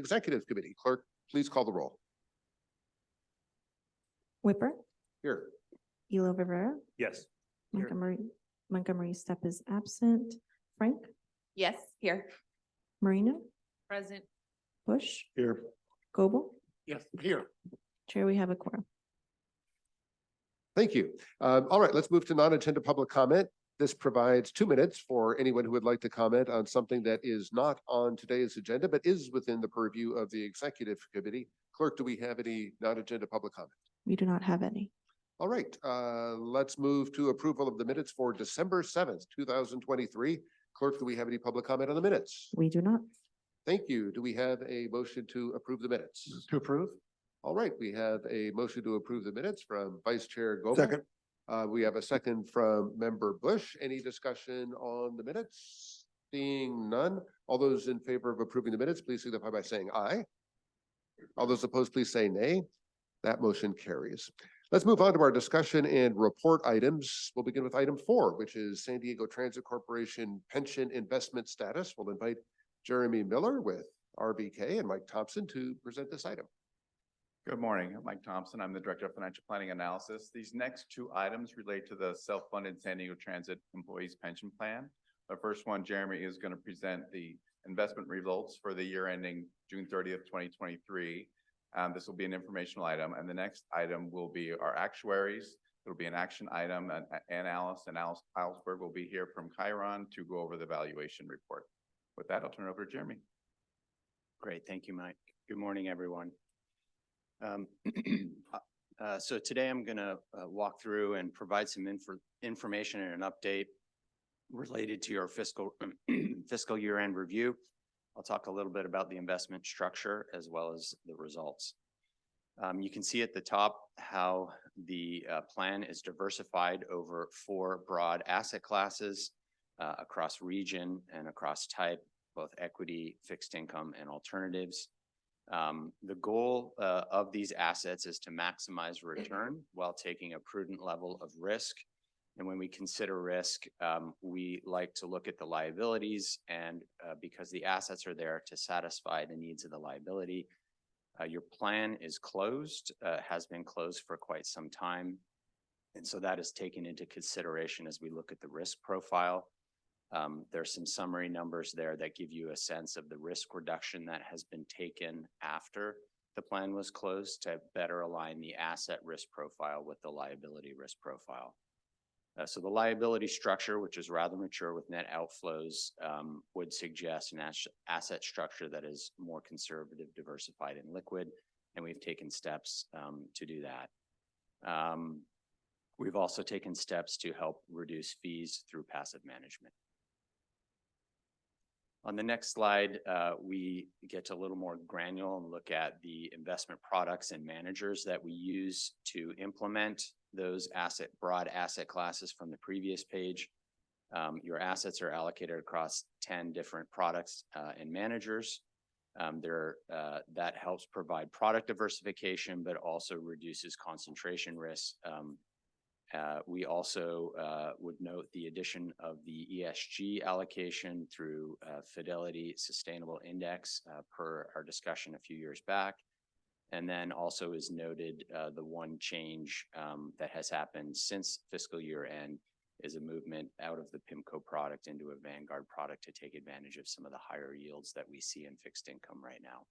Executive Committee. Clerk, please call the roll. Whipper, Here. Elo Rivera, Yes. Here. Montgomery Steppe is absent. Frank, Yes, here. Marino, Present. Bush, Here. Goble. Yes. Here. Chair, we have a quorum. Thank you. All right, let's move to non-agenda public comment. This provides 2 minutes for anyone who would like to comment on something that is not on today's agenda, but is within the purview of the Executive Committee. Clerk, do we have any non-agenda public comment? We do not have any. All right, let's move to approval of the minutes for December 7th, 2023. Clerk, do we have any public comment on the minutes? We do not. Thank you. Do we have a motion to approve the minutes? To approve. All right, we have a motion to approve the minutes from Vice Chair Goble. Second. We have a second from Member Bush. Any discussion on the minutes? Seeing none. All those in favor of approving the minutes, please signify by saying aye. All those opposed, please say nay. That motion carries. Let's move on to our discussion and report items. We'll begin with item 4, which is San Diego Transit Corporation pension investment status. We'll invite Jeremy Miller with RBK and Mike Thompson to present this item. Good morning, I'm Mike Thompson. I'm the Director of Financial Planning Analysis. These next 2 items relate to the self-funded San Diego Transit Employees Pension Plan. The first one, Jeremy is going to present the investment results for the year ending June 30th, 2023. This will be an informational item, and the next item will be our actuaries. It'll be an action item, and Alice Alsberg will be here from Chiron to go over the valuation report. With that, I'll turn it over to Jeremy. Great, thank you, Mike. Good morning, everyone. So today I'm going to walk through and provide some information and an update related to your fiscal year-end review. I'll talk a little bit about the investment structure as well as the results. You can see at the top how the plan is diversified over 4 broad asset classes across region and across type, both equity, fixed income, and alternatives. The goal of these assets is to maximize return while taking a prudent level of risk. And when we consider risk, we like to look at the liabilities, and because the assets are there to satisfy the needs of the liability. Your plan is closed, has been closed for quite some time. And so that is taken into consideration as we look at the risk profile. There's some summary numbers there that give you a sense of the risk reduction that has been taken after the plan was closed to better align the asset risk profile with the liability risk profile. So the liability structure, which is rather mature with net outflows, would suggest an asset structure that is more conservative, diversified, and liquid, and we've taken steps to do that. We've also taken steps to help reduce fees through passive management. On the next slide, we get a little more granular and look at the investment products and managers that we use to implement those broad asset classes from the previous page. Your assets are allocated across 10 different products and managers. That helps provide product diversification, but also reduces concentration risk. We also would note the addition of the ESG allocation through Fidelity Sustainable Index per our discussion a few years back. And then also is noted the one change that has happened since fiscal year end is a movement out of the PIMCO product into a Vanguard product to take advantage of some of the higher yields that we see in fixed income right now.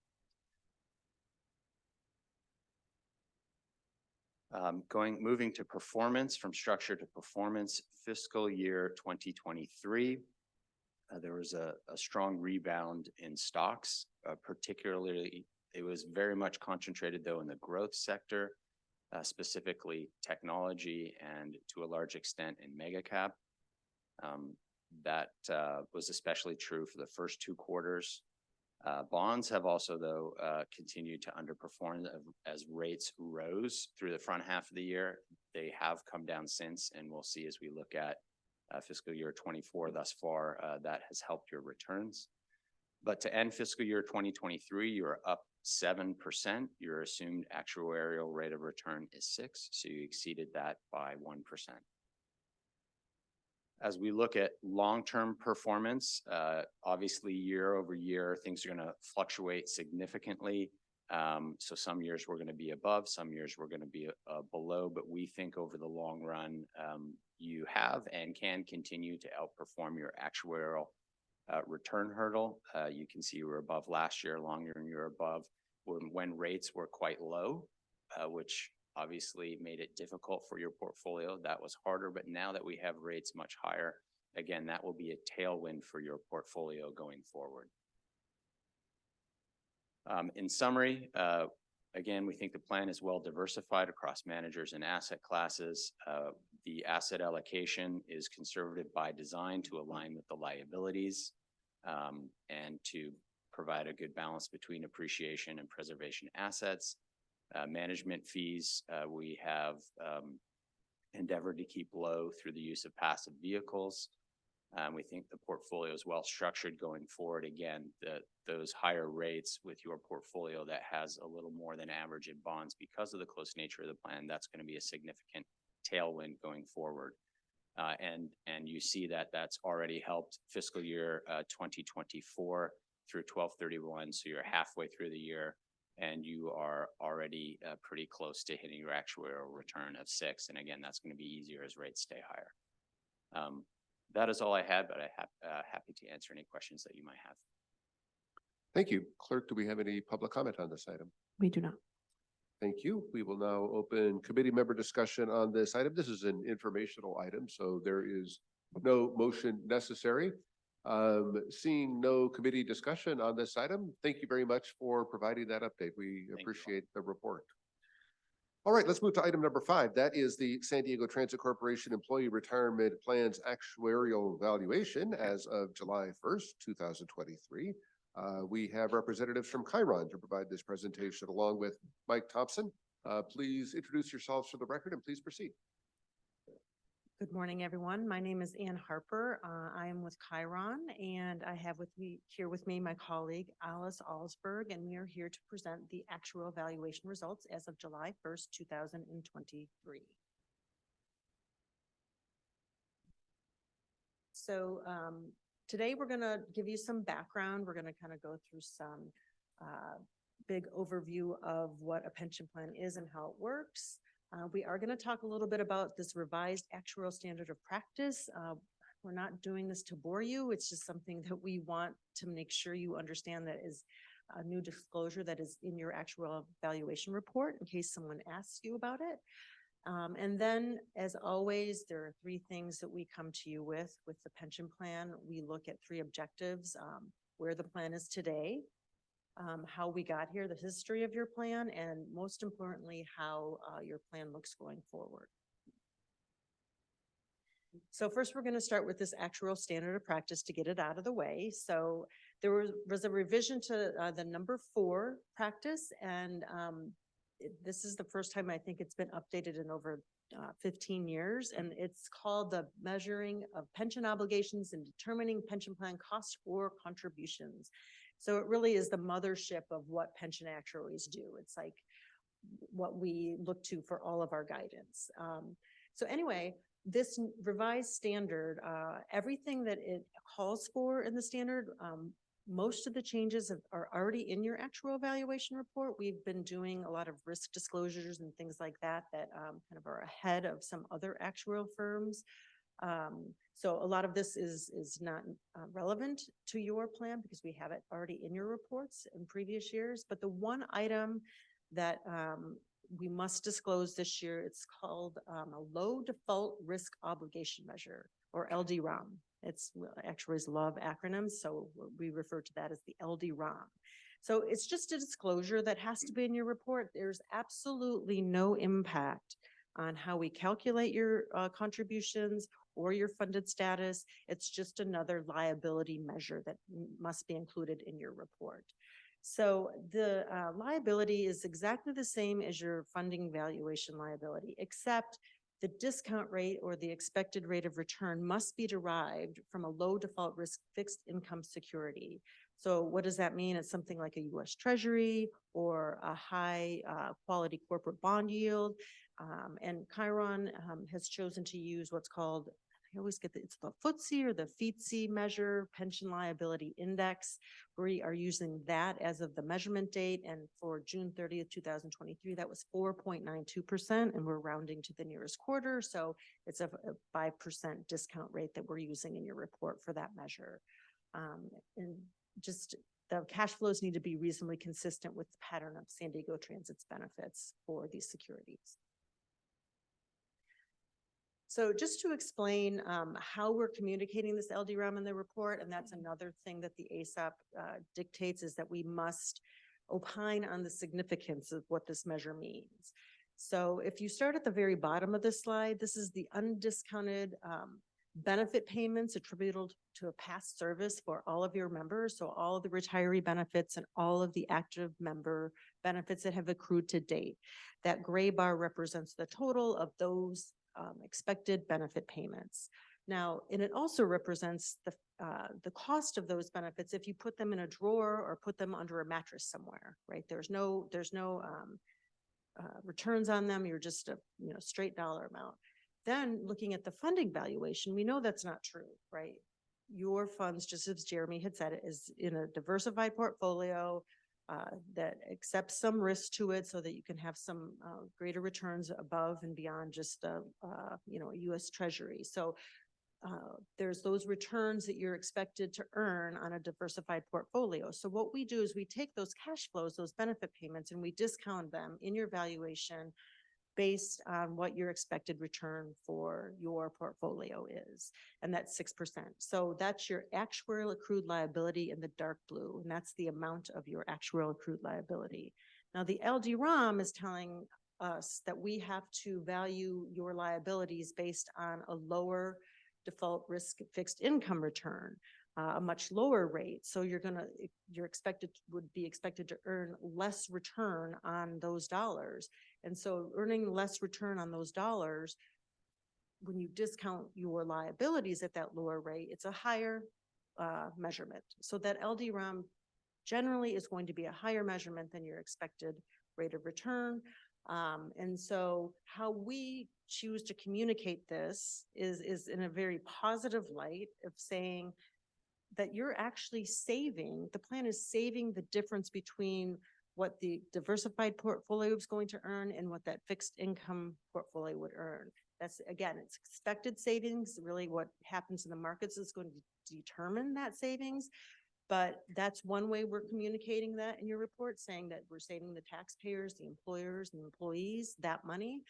Moving to performance, from structure to performance, fiscal year 2023, there was a strong rebound in stocks, particularly it was very much concentrated though in the growth sector, specifically technology and to a large extent in mega cap. That was especially true for the first 2 quarters. Bonds have also, though, continued to underperform as rates rose through the front half of the year. They have come down since, and we'll see as we look at fiscal year 24 thus far, that has helped your returns. But to end fiscal year 2023, you're up 7%. Your assumed actuarial rate of return is 6%, so you exceeded that by 1%. As we look at long-term performance, obviously year over year, things are going to fluctuate significantly. So some years we're going to be above, some years we're going to be below, but we think over the long run, you have and can continue to outperform your actuarial return hurdle. You can see we're above last year, longer than you're above when rates were quite low, which obviously made it difficult for your portfolio. That was harder, but now that we have rates much higher, again, that will be a tailwind for your portfolio going forward. In summary, again, we think the plan is well diversified across managers and asset classes. The asset allocation is conservative by design to align with the liabilities and to provide a good balance between appreciation and preservation assets. Management fees, we have endeavored to keep low through the use of passive vehicles. We think the portfolio is well structured going forward. Again, those higher rates with your portfolio that has a little more than average in bonds because of the close nature of the plan, that's going to be a significant tailwind going forward. And you see that that's already helped fiscal year 2024 through 12/31. So you're halfway through the year and you are already pretty close to hitting your actuarial return of 6. And again, that's going to be easier as rates stay higher. That is all I had, but I'm happy to answer any questions that you might have. Thank you. Clerk, do we have any public comment on this item? We do not. Thank you. We will now open committee member discussion on this item. This is an informational item, so there is no motion necessary. Seeing no committee discussion on this item, thank you very much for providing that update. We appreciate the report. All right, let's move to item number 5. That is the San Diego Transit Corporation Employee Retirement Plan's actuarial valuation as of July 1st, 2023. We have representatives from Chiron to provide this presentation along with Mike Thompson. Please introduce yourselves for the record and please proceed. Good morning, everyone. My name is Ann Harper. I am with Chiron, and I have here with me my colleague Alice Alsberg, and we are here to present the actual valuation results as of July 1st, 2023. So today we're going to give you some background. We're going to kind of go through some big overview of what a pension plan is and how it works. We are going to talk a little bit about this revised actuarial standard of practice. We're not doing this to bore you. It's just something that we want to make sure you understand that is a new disclosure that is in your actuarial valuation report in case someone asks you about it. And then, as always, there are 3 things that we come to you with the pension plan. We look at 3 objectives: where the plan is today, how we got here, the history of your plan, and most importantly, how your plan looks going forward. So first, we're going to start with this actuarial standard of practice to get it out of the way. So there was a revision to the number 4 practice, and this is the first time I think it's been updated in over 15 years, and it's called the measuring of pension obligations and determining pension plan costs or contributions. So it really is the mothership of what pension actuaries do. It's like what we look to for all of our guidance. So anyway, this revised standard, everything that it calls for in the standard, most of the changes are already in your actuarial valuation report. We've been doing a lot of risk disclosures and things like that kind of are ahead of some other actuarial firms. So a lot of this is not relevant to your plan because we have it already in your reports in previous years. But the one item that we must disclose this year, it's called a low default risk obligation measure, or LDROM. Actuaries love acronyms, so we refer to that as the LDROM. So it's just a disclosure that has to be in your report. There's absolutely no impact on how we calculate your contributions or your funded status. It's just another liability measure that must be included in your report. So the liability is exactly the same as your funding valuation liability, except the discount rate or the expected rate of return must be derived from a low default risk fixed income security. So what does that mean? It's something like a U.S. Treasury or a high quality corporate bond yield. And Chiron has chosen to use what's called I always get it's the FTSE or the FTSE measure, pension liability index. We are using that as of the measurement date, and for June 30th, 2023, that was 4.92%, and we're rounding to the nearest quarter, so it's a 5% discount rate that we're using in your report for that measure. And just the cash flows need to be reasonably consistent with the pattern of San Diego Transit's benefits for these securities. So just to explain how we're communicating this LDROM in the report, and that's another thing that the ASAP dictates, is that we must opine on the significance of what this measure means. So if you start at the very bottom of this slide, this is the undiscounted benefit payments attributable to a past service for all of your members. So all of the retiree benefits and all of the active member benefits that have accrued to date. That gray bar represents the total of those expected benefit payments. Now, and it also represents the cost of those benefits if you put them in a drawer or put them under a mattress somewhere, right? There's no returns on them. You're just a straight dollar amount. Then looking at the funding valuation, we know that's not true, right? Your funds, just as Jeremy had said, is in a diversified portfolio that accepts some risk to it so that you can have some greater returns above and beyond just a U.S. Treasury. So there's those returns that you're expected to earn on a diversified portfolio. So what we do is we take those cash flows, those benefit payments, and we discount them in your valuation based on what your expected return for your portfolio is. And that's 6%. So that's your actuarial accrued liability in the dark blue, and that's the amount of your actuarial accrued liability. Now the LDROM is telling us that we have to value your liabilities based on a lower default risk fixed income return, a much lower rate. So would be expected to earn less return on those dollars. And so earning less return on those dollars, when you discount your liabilities at that lower rate, it's a higher measurement. So that LDROM generally is going to be a higher measurement than your expected rate of return. And so how we choose to communicate this is in a very positive light of saying that you're actually saving, the plan is saving the difference between what the diversified portfolio is going to earn and what that fixed income portfolio would earn. That's, again, it's expected savings. Really what happens in the markets is going to determine that savings. But that's one way we're communicating that in your report, saying that we're saving the taxpayers, the employers, and employees that money.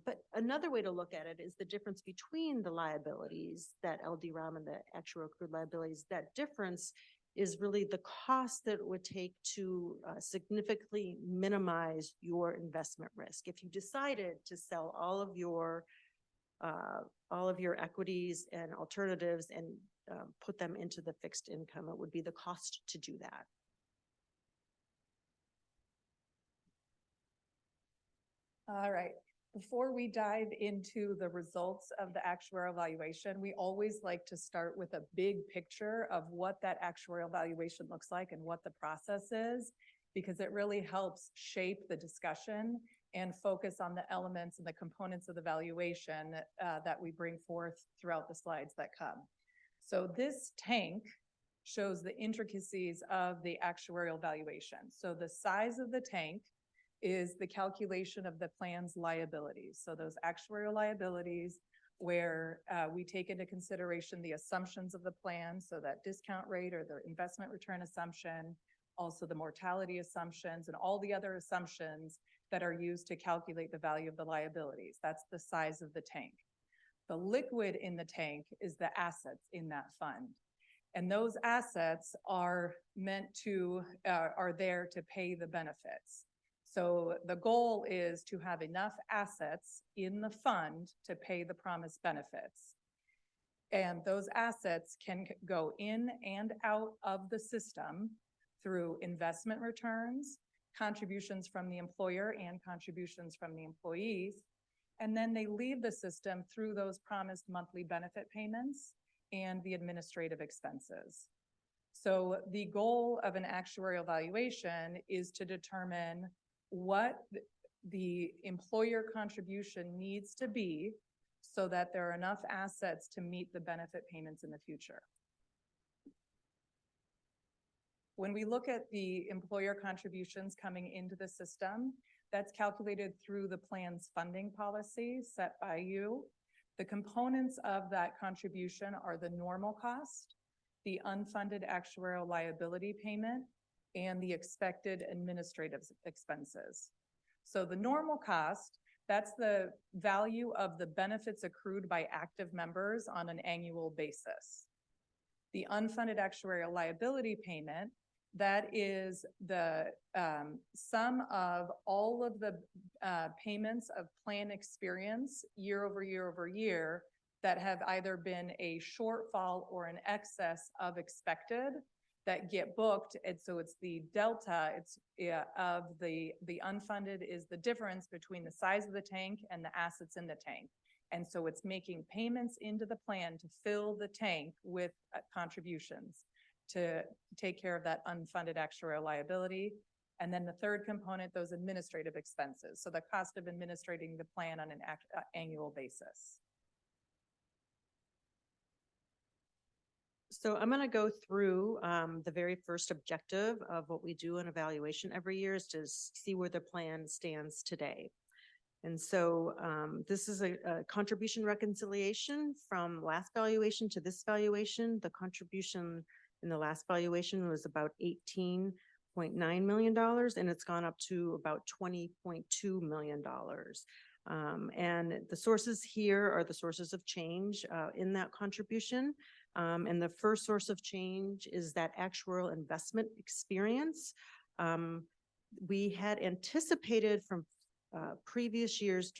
But another way to look at it is the difference between the liabilities, that LDROM and the actual accrued liabilities. That difference is really the cost that it would take to significantly minimize your investment risk. If you decided to sell all of your equities and alternatives and put them into the fixed income, it would be the cost to do that. All right. Before we dive into the results of the actuarial valuation, we always like to start with a big picture of what that actuarial valuation looks like and what the process is, because it really helps shape the discussion and focus on the elements and the components of the valuation that we bring forth throughout the slides that come. So this tank shows the intricacies of the actuarial valuation. So the size of the tank is the calculation of the plan's liabilities. So those actuarial liabilities where we take into consideration the assumptions of the plan, so that discount rate or the investment return assumption, also the mortality assumptions and all the other assumptions that are used to calculate the value of the liabilities. That's the size of the tank. The liquid in the tank is the assets in that fund. And those assets are meant to, are there to pay the benefits. So the goal is to have enough assets in the fund to pay the promised benefits. And those assets can go in and out of the system through investment returns, contributions from the employer and contributions from the employees. And then they leave the system through those promised monthly benefit payments and the administrative expenses. So the goal of an actuarial valuation is to determine what the employer contribution needs to be so that there are enough assets to meet the benefit payments in the future. When we look at the employer contributions coming into the system, that's calculated through the plan's funding policy set by you. The components of that contribution are the normal cost, the unfunded actuarial liability payment, and the expected administrative expenses. So the normal cost, that's the value of the benefits accrued by active members on an annual basis. The unfunded actuarial liability payment, that is the sum of all of the payments of plan experience year over year over year that have either been a shortfall or an excess of expected that get booked. And so it's the delta, of the unfunded is the difference between the size of the tank and the assets in the tank. And so it's making payments into the plan to fill the tank with contributions to take care of that unfunded actuarial liability. And then the third component, those administrative expenses. So the cost of administrating the plan on an annual basis. So I'm going to go through the very first objective of what we do in evaluation every year is to see where the plan stands today. And so this is a contribution reconciliation from last valuation to this valuation. The contribution in the last valuation was about $18.9 million, and it's gone up to about $20.2 million. And the sources here are the sources of change in that contribution. And the first source of change is that actuarial investment experience. We had anticipated from previous year's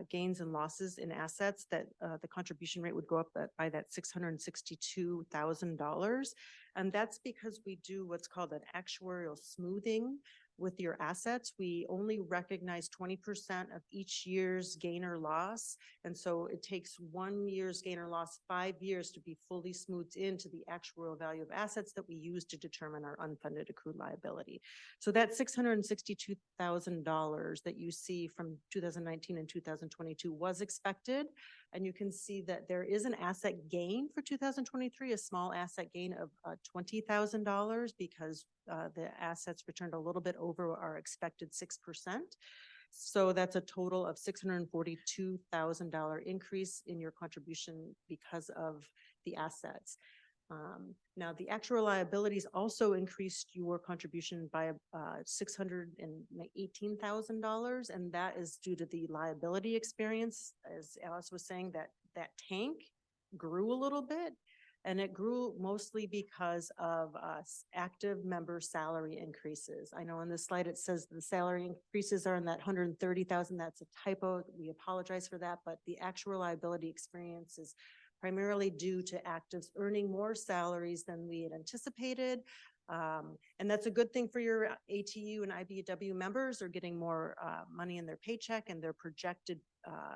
gains and losses in assets that the contribution rate would go up by that $662,000. And that's because we do what's called an actuarial smoothing with your assets. We only recognize 20% of each year's gain or loss. And so it takes 1 year's gain or loss 5 years to be fully smoothed into the actuarial value of assets that we use to determine our unfunded accrued liability. So that $662,000 that you see from 2019 and 2022 was expected. And you can see that there is an asset gain for 2023, a small asset gain of $20,000 because the assets returned a little bit over our expected 6%. So that's a total of $642,000 increase in your contribution because of the assets. Now, the actual liabilities also increased your contribution by $618,000, and that is due to the liability experience. As Alice was saying, that tank grew a little bit, and it grew mostly because of active member salary increases. I know on this slide it says the salary increases are in that $130,000. That's a typo. We apologize for that, but the actual liability experience is primarily due to actives earning more salaries than we had anticipated. And that's a good thing for your ATU and IBW members. Are getting more money in their paycheck, and their projected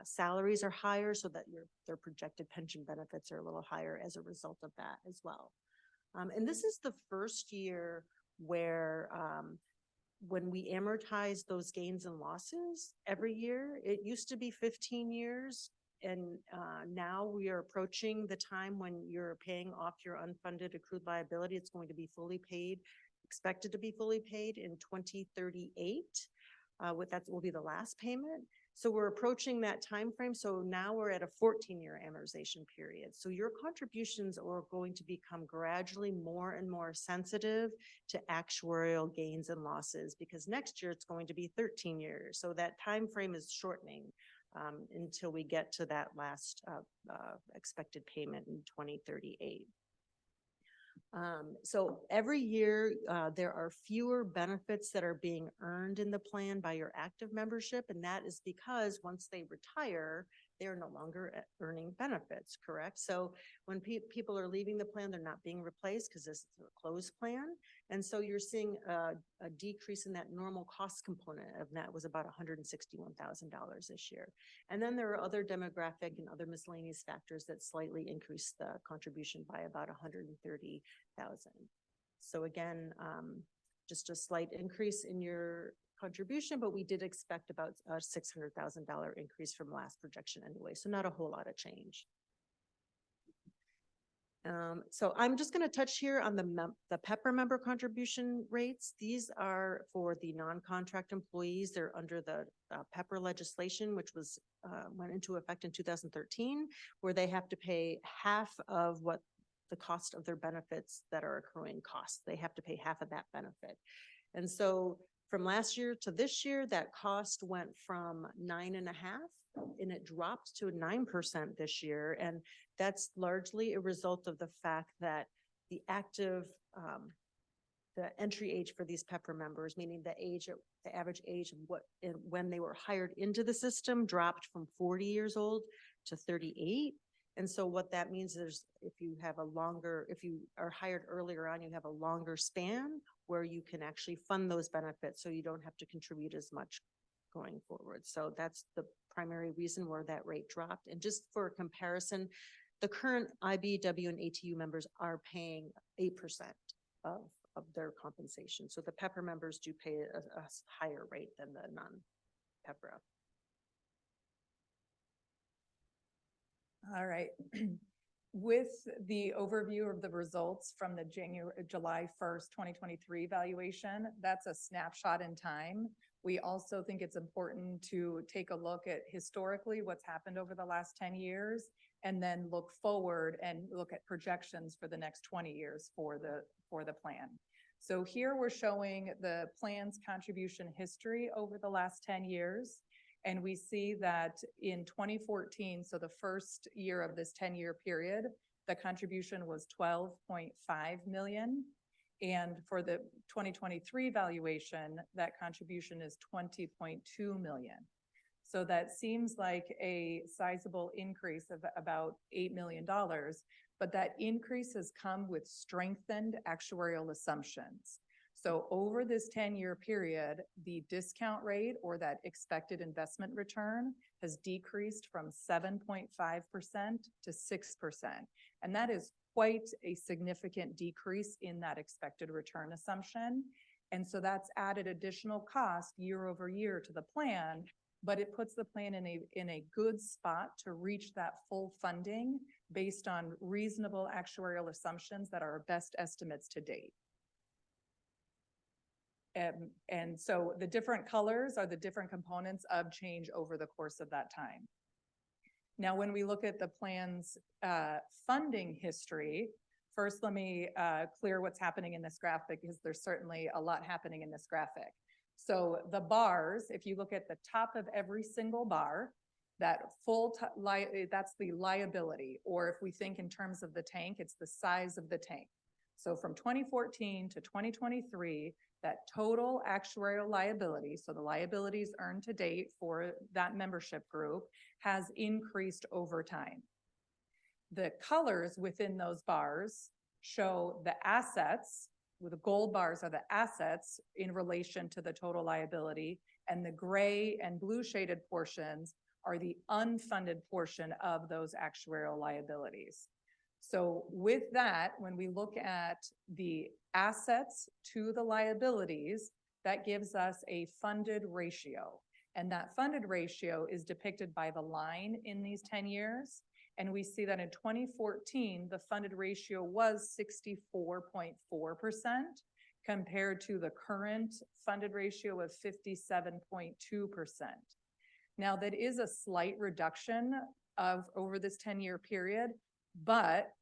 salaries are higher, so that their projected pension benefits are a little higher as a result of that as well. And this is the first year where when we amortize those gains and losses every year, it used to be 15 years. And now we are approaching the time when you're paying off your unfunded accrued liability. It's going to be fully paid, expected to be fully paid in 2038. That will be the last payment. So we're approaching that time frame. So now we're at a 14-year amortization period. So your contributions are going to become gradually more and more sensitive to actuarial gains and losses, because next year it's going to be 13 years. So that time frame is shortening until we get to that last expected payment in 2038. So every year there are fewer benefits that are being earned in the plan by your active membership, and that is because once they retire, they are no longer earning benefits, correct? So when people are leaving the plan, they're not being replaced because this is a closed plan. And so you're seeing a decrease in that normal cost component of that was about $161,000 this year. And then there are other demographic and other miscellaneous factors that slightly increase the contribution by about $130,000. So again, just a slight increase in your contribution, but we did expect about a $600,000 increase from last projection anyway, so not a whole lot of change. So I'm just gonna touch here on the Pepper member contribution rates. These are for the non-contract employees. They're under the Pepper legislation, which was, went into effect in 2013, where they have to pay half of what the cost of their benefits that are accruing costs. They have to pay half of that benefit. And so from last year to this year, that cost went from 9.5% and it dropped to 9% this year. And that's largely a result of the fact that the active, the entry age for these Pepper members, meaning the average age of when they were hired into the system dropped from 40 years old to 38. And so what that means is if you are hired earlier on, you have a longer span where you can actually fund those benefits, so you don't have to contribute as much going forward. So that's the primary reason where that rate dropped. And just for comparison, the current IBW and ATU members are paying 8% of their compensation. So the Pepper members do pay a higher rate than the non-Pepper. All right. With the overview of the results from the July 1st, 2023 valuation, that's a snapshot in time. We also think it's important to take a look at historically what's happened over the last 10 years, and then look forward and look at projections for the next 20 years for the plan. So here we're showing the plan's contribution history over the last 10 years. And we see that in 2014, so the first year of this 10-year period, the contribution was 12.5 million. And for the 2023 valuation, that contribution is 20.2 million. So that seems like a sizable increase of about $8 million, but that increase has come with strengthened actuarial assumptions. So over this 10-year period, the discount rate, or that expected investment return, has decreased from 7.5% to 6%. And that is quite a significant decrease in that expected return assumption. And so that's added additional cost year over year to the plan, but it puts the plan in a good spot to reach that full funding based on reasonable actuarial assumptions that are our best estimates to date. And so the different colors are the different components of change over the course of that time. Now, when we look at the plan's funding history, first let me clear what's happening in this graphic, because there's certainly a lot happening in this graphic. So the bars, if you look at the top of every single bar, that that's the liability, or if we think in terms of the tank, it's the size of the tank. So from 2014 to 2023, that total actuarial liability, so the liabilities earned to date for that membership group, has increased over time. The colors within those bars show the assets, with the gold bars are the assets in relation to the total liability, and the gray and blue shaded portions are the unfunded portion of those actuarial liabilities. So with that, when we look at the assets to the liabilities, that gives us a funded ratio. And that funded ratio is depicted by the line in these 10 years. And we see that in 2014, the funded ratio was 64.4% compared to the current funded ratio of 57.2%. Now, that is a slight reduction over this 10-year period, but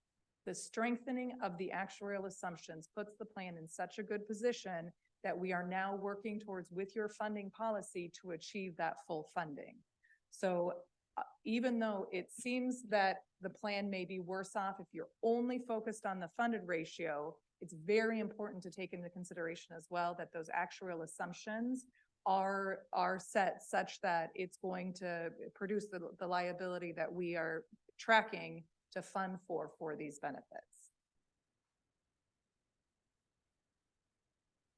the strengthening of the actuarial assumptions puts the plan in such a good position that we are now working towards, with your funding policy, to achieve that full funding. So even though it seems that the plan may be worse off if you're only focused on the funded ratio, it's very important to take into consideration as well that those actuarial assumptions are set such that it's going to produce the liability that we are tracking to fund for these benefits.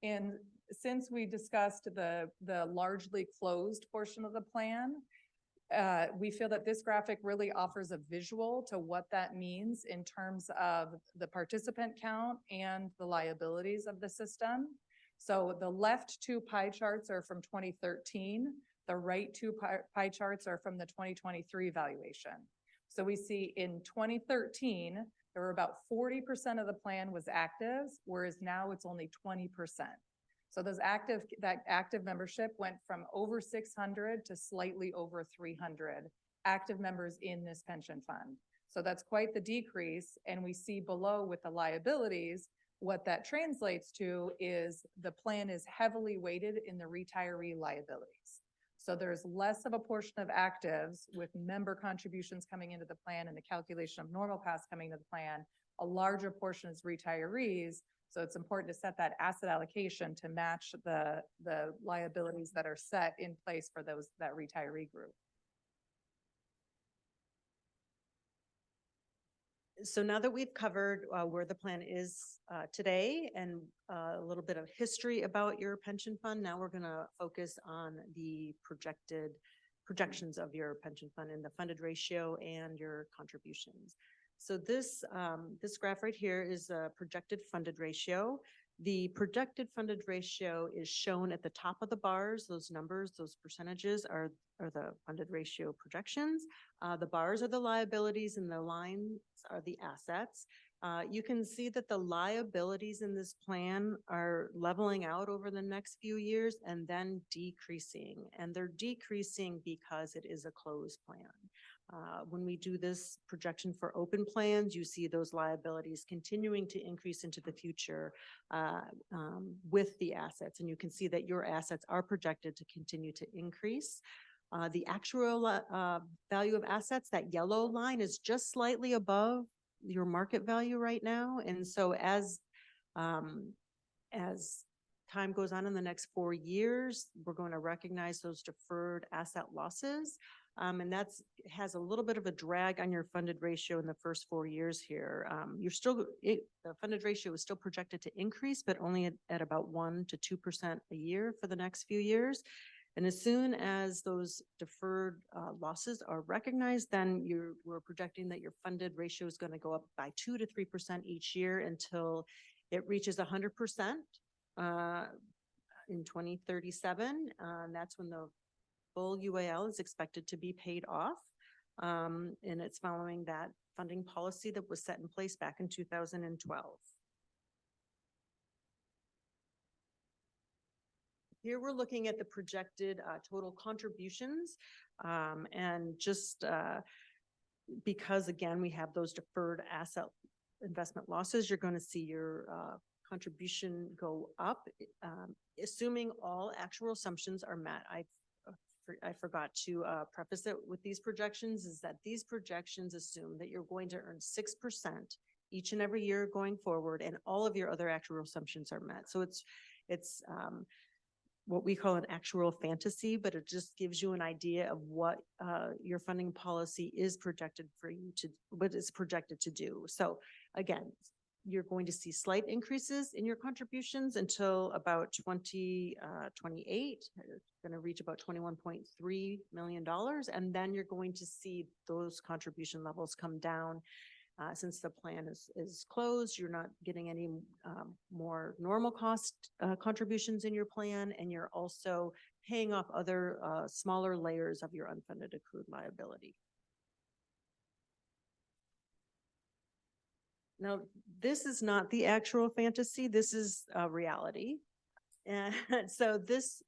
And since we discussed the largely closed portion of the plan, we feel that this graphic really offers a visual to what that means in terms of the participant count and the liabilities of the system. So the left two pie charts are from 2013. The right two pie charts are from the 2023 valuation. So we see in 2013, there were about 40% of the plan was active, whereas now it's only 20%. So that active membership went from over 600 to slightly over 300 active members in this pension fund. So that's quite the decrease. And we see below with the liabilities, what that translates to is the plan is heavily weighted in the retiree liabilities. So there's less of a portion of actives with member contributions coming into the plan and the calculation of normal pass coming to the plan. A larger portion is retirees. So it's important to set that asset allocation to match the liabilities that are set in place for that retiree group. So now that we've covered where the plan is today and a little bit of history about your pension fund, now we're going to focus on the projections of your pension fund and the funded ratio and your contributions. So this graph right here is a projected funded ratio. The projected funded ratio is shown at the top of the bars. Those numbers, those percentages are the funded ratio projections. The bars are the liabilities and the lines are the assets. You can see that the liabilities in this plan are leveling out over the next few years and then decreasing. And they're decreasing because it is a closed plan. When we do this projection for open plans, you see those liabilities continuing to increase into the future with the assets. And you can see that your assets are projected to continue to increase. The actuarial value of assets, that yellow line, is just slightly above your market value right now. And so as time goes on in the next 4 years, we're going to recognize those deferred asset losses. And has a little bit of a drag on your funded ratio in the first 4 years here. The funded ratio is still projected to increase, but only at about 1 to 2% a year for the next few years. And as soon as those deferred losses are recognized, then we're projecting that your funded ratio is going to go up by 2 to 3% each year until it reaches 100% in 2037. And that's when the full UAL is expected to be paid off. And it's following that funding policy that was set in place back in 2012. Here we're looking at the projected total contributions. And just because, again, we have those deferred asset investment losses, you're going to see your contribution go up, assuming all actual assumptions are met. I forgot to preface it with these projections, is that these projections assume that you're going to earn 6% each and every year going forward, and all of your other actual assumptions are met. So it's what we call an actual fantasy, but it just gives you an idea of what your funding policy is projected for you to, what it's projected to do. So again, you're going to see slight increases in your contributions until about 2028. It's going to reach about $21.3 million. And then you're going to see those contribution levels come down. Since the plan is closed, you're not getting any more normal cost contributions in your plan, and you're also paying off other smaller layers of your unfunded accrued liability. Now, this is not the actual fantasy, this is reality. And so this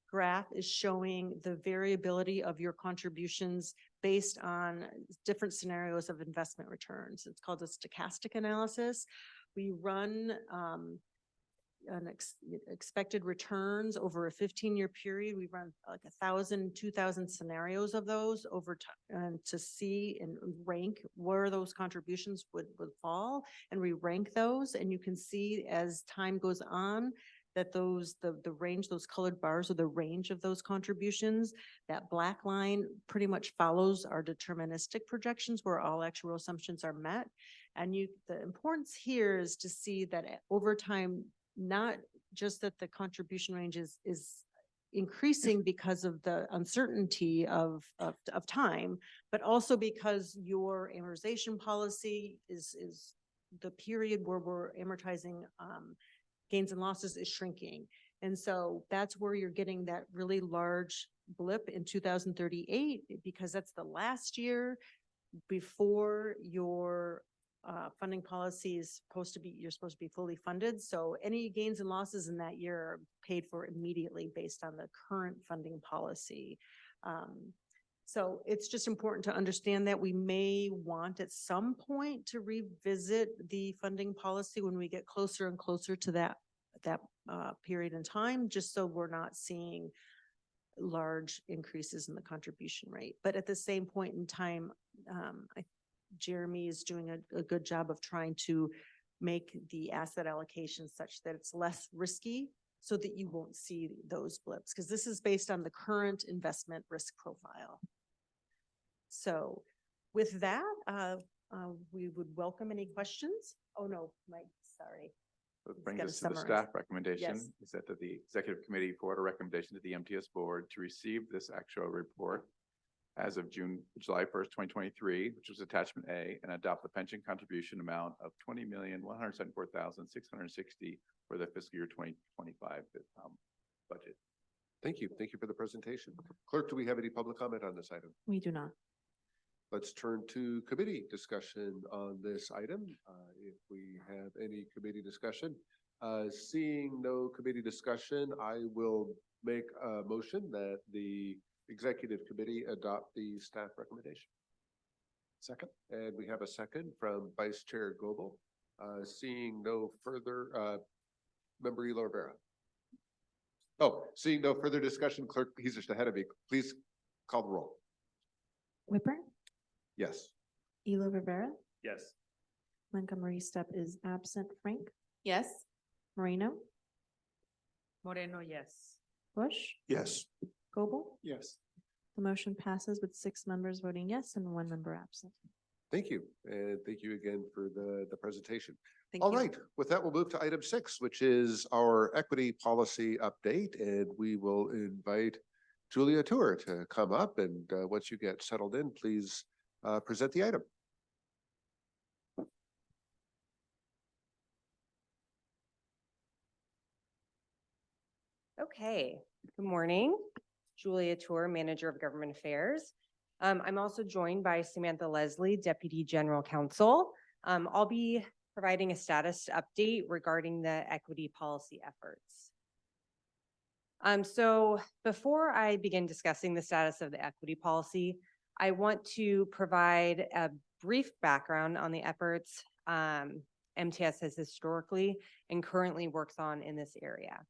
graph is showing the variability of your contributions based on different scenarios of investment returns. It's called a stochastic analysis. We run expected returns over a 15-year period. We run like 1,000, 2,000 scenarios of those over time to see and rank where those contributions would fall. And we rank those, and you can see as time goes on that the range, those colored bars are the range of those contributions. That black line pretty much follows our deterministic projections where all actual assumptions are met. And the importance here is to see that over time, not just that the contribution range is increasing because of the uncertainty of time, but also because your amortization policy is the period where we're amortizing gains and losses is shrinking. And so that's where you're getting that really large blip in 2038, because that's the last year before your funding policy is you're supposed to be fully funded. So any gains and losses in that year are paid for immediately based on the current funding policy. So it's just important to understand that we may want at some point to revisit the funding policy when we get closer and closer to that period in time, just so we're not seeing large increases in the contribution rate. But at the same point in time, Jeremy is doing a good job of trying to make the asset allocation such that it's less risky so that you won't see those blips, because this is based on the current investment risk profile. So with that, we would welcome any questions. Oh, no, Mike, sorry. That He's brings gotta us to the summarize. staff recommendation, Yes. is that the executive committee forward a recommendation to the MTS board to receive this actual report as of July 1st, 2023, which was attachment A, and adopt the pension contribution amount of $20,174,660 for the fiscal year 2025 budget. Thank you. Thank you for the presentation. Clerk, do we have any public comment on this item? We do not. Let's turn to committee discussion on this item. If we have any committee discussion, seeing no committee discussion, I will make a motion that the executive committee adopt the staff recommendation. Second. And we have a second from Vice Chair Goebel. Seeing no further, Member Elo Rivera. Oh, seeing no further discussion, clerk, he's just ahead of me. Please call the roll. Whipper, Yes. Elo Rivera, Yes. Montgomery Step is absent. Frank, Yes. Moreno, Moreno, yes. Bush, Yes. Goebel. Yes. The motion passes with 6 members voting yes and 1 member absent. Thank you. And thank you again for the presentation. Thank All you. right, with that, we'll move to item 6, which is our equity policy update. And we will invite Julia Tour to come up. And once you get settled in, please present the item. Okay, good morning. Julia Tour, Manager of Government Affairs. I'm also joined by Samantha Leslie, Deputy General Counsel. I'll be providing a status update regarding the equity policy efforts. So before I begin discussing the status of the equity policy, I want to provide a brief background on the efforts MTS has historically and currently works on in this area.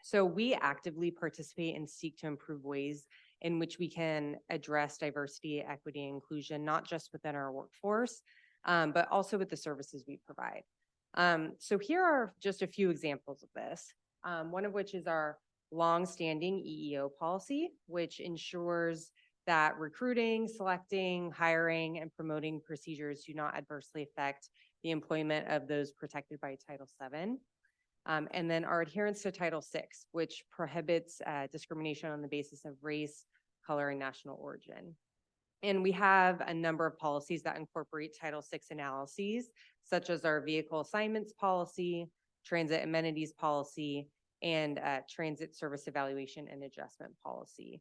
So we actively participate and seek to improve ways in which we can address diversity, equity, and inclusion, not just within our workforce, but also with the services we provide. So here are just a few examples of this, one of which is our longstanding EEO policy, which ensures that recruiting, selecting, hiring, and promoting procedures do not adversely affect the employment of those protected by Title VII. And then our adherence to Title VI, which prohibits discrimination on the basis of race, color, and national origin. And we have a number of policies that incorporate Title VI analyses, such as our vehicle assignments policy, transit amenities policy, and transit service evaluation and adjustment policy.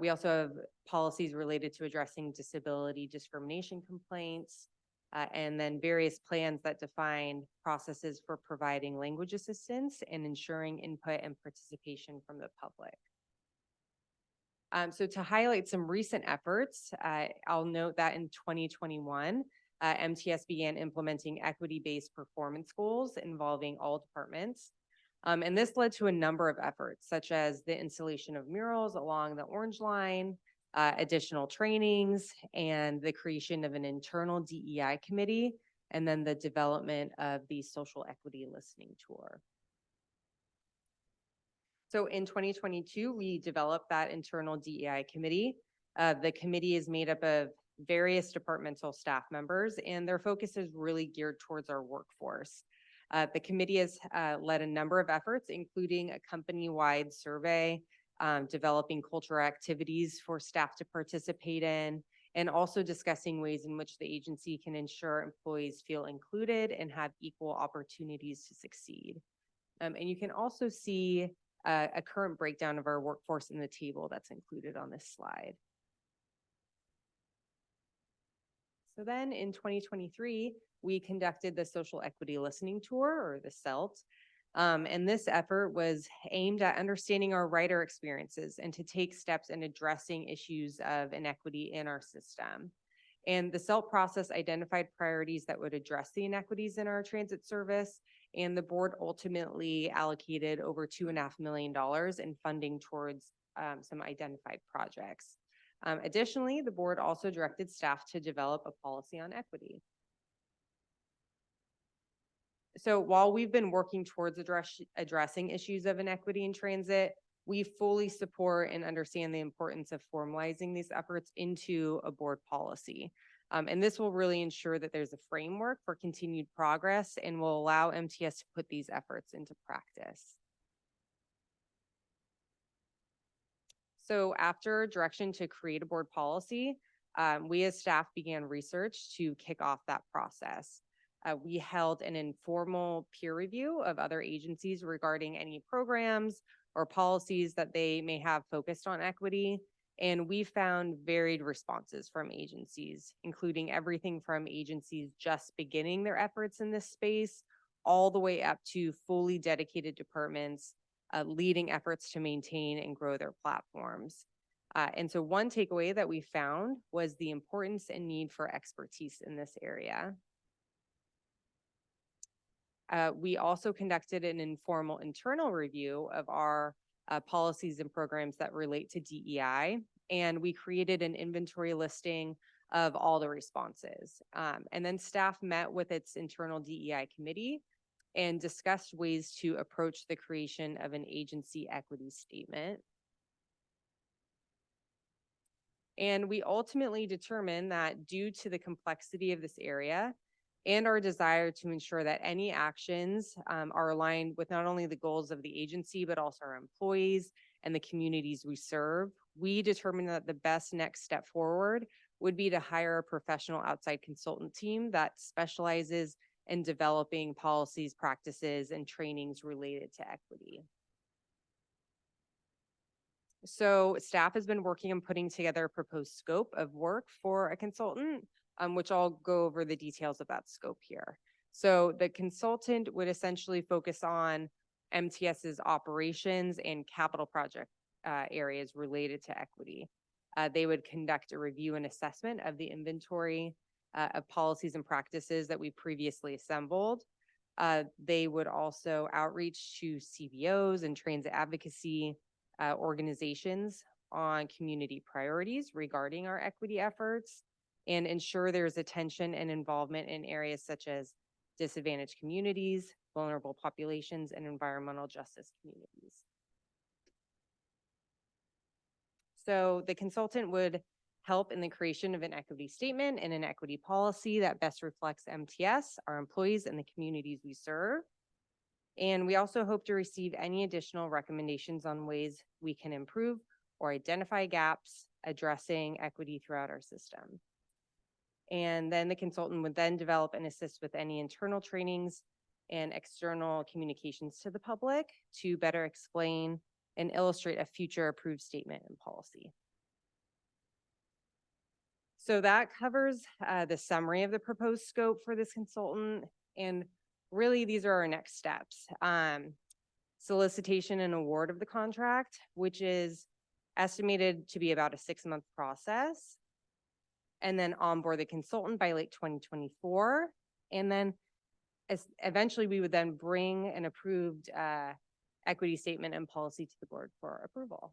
We also have policies related to addressing disability discrimination complaints, and then various plans that define processes for providing language assistance and ensuring input and participation from the public. So to highlight some recent efforts, I'll note that in 2021, MTS began implementing equity-based performance goals involving all departments. And this led to a number of efforts, such as the installation of murals along the Orange Line, additional trainings, and the creation of an internal DEI committee, and then the development of the social equity listening tour. So in 2022, we developed that internal DEI committee. The committee is made up of various departmental staff members, and their focus is really geared towards our workforce. The committee has led a number of efforts, including a company-wide survey, developing cultural activities for staff to participate in, and also discussing ways in which the agency can ensure employees feel included and have equal opportunities to succeed. And you can also see a current breakdown of our workforce in the table that's included on this slide. So then in 2023, we conducted the Social Equity Listening Tour, or the SELT. And this effort was aimed at understanding our writer experiences and to take steps in addressing issues of inequity in our system. And the SELT process identified priorities that would address the inequities in our transit service, and the board ultimately allocated over $2.5 million in funding towards some identified projects. Additionally, the board also directed staff to develop a policy on equity. So while we've been working towards addressing issues of inequity in transit, we fully support and understand the importance of formalizing these efforts into a board policy. And this will really ensure that there's a framework for continued progress and will allow MTS to put these efforts into practice. So after direction to create a board policy, we as staff began research to kick off that process. We held an informal peer review of other agencies regarding any programs or policies that they may have focused on equity. And we found varied responses from agencies, including everything from agencies just beginning their efforts in this space, all the way up to fully dedicated departments leading efforts to maintain and grow their platforms. And so one takeaway that we found was the importance and need for expertise in this area. We also conducted an informal internal review of our policies and programs that relate to DEI, and we created an inventory listing of all the responses. And then staff met with its internal DEI committee and discussed ways to approach the creation of an agency equity statement. And we ultimately determined that due to the complexity of this area and our desire to ensure that any actions are aligned with not only the goals of the agency, but also our employees and the communities we serve, we determined that the best next step forward would be to hire a professional outside consultant team that specializes in developing policies, practices, and trainings related to equity. So staff has been working on putting together a proposed scope of work for a consultant, which I'll go over the details of that scope here. So the consultant would essentially focus on MTS's operations and capital project areas related to equity. They would conduct a review and assessment of the inventory of policies and practices that we previously assembled. They would also outreach to CBOs and transit advocacy organizations on community priorities regarding our equity efforts, and ensure there's attention and involvement in areas such as disadvantaged communities, vulnerable populations, and environmental justice communities. So the consultant would help in the creation of an equity statement and an equity policy that best reflects MTS, our employees, and the communities we serve. And we also hope to receive any additional recommendations on ways we can improve or identify gaps addressing equity throughout our system. And then the consultant would then develop and assist with any internal trainings and external communications to the public to better explain and illustrate a future approved statement and policy. So that covers the summary of the proposed scope for this consultant. And really, these are our next steps. Solicitation and award of the contract, which is estimated to be about a 6-month process. And then onboard the consultant by late 2024. And then eventually we would then bring an approved equity statement and policy to the board for approval.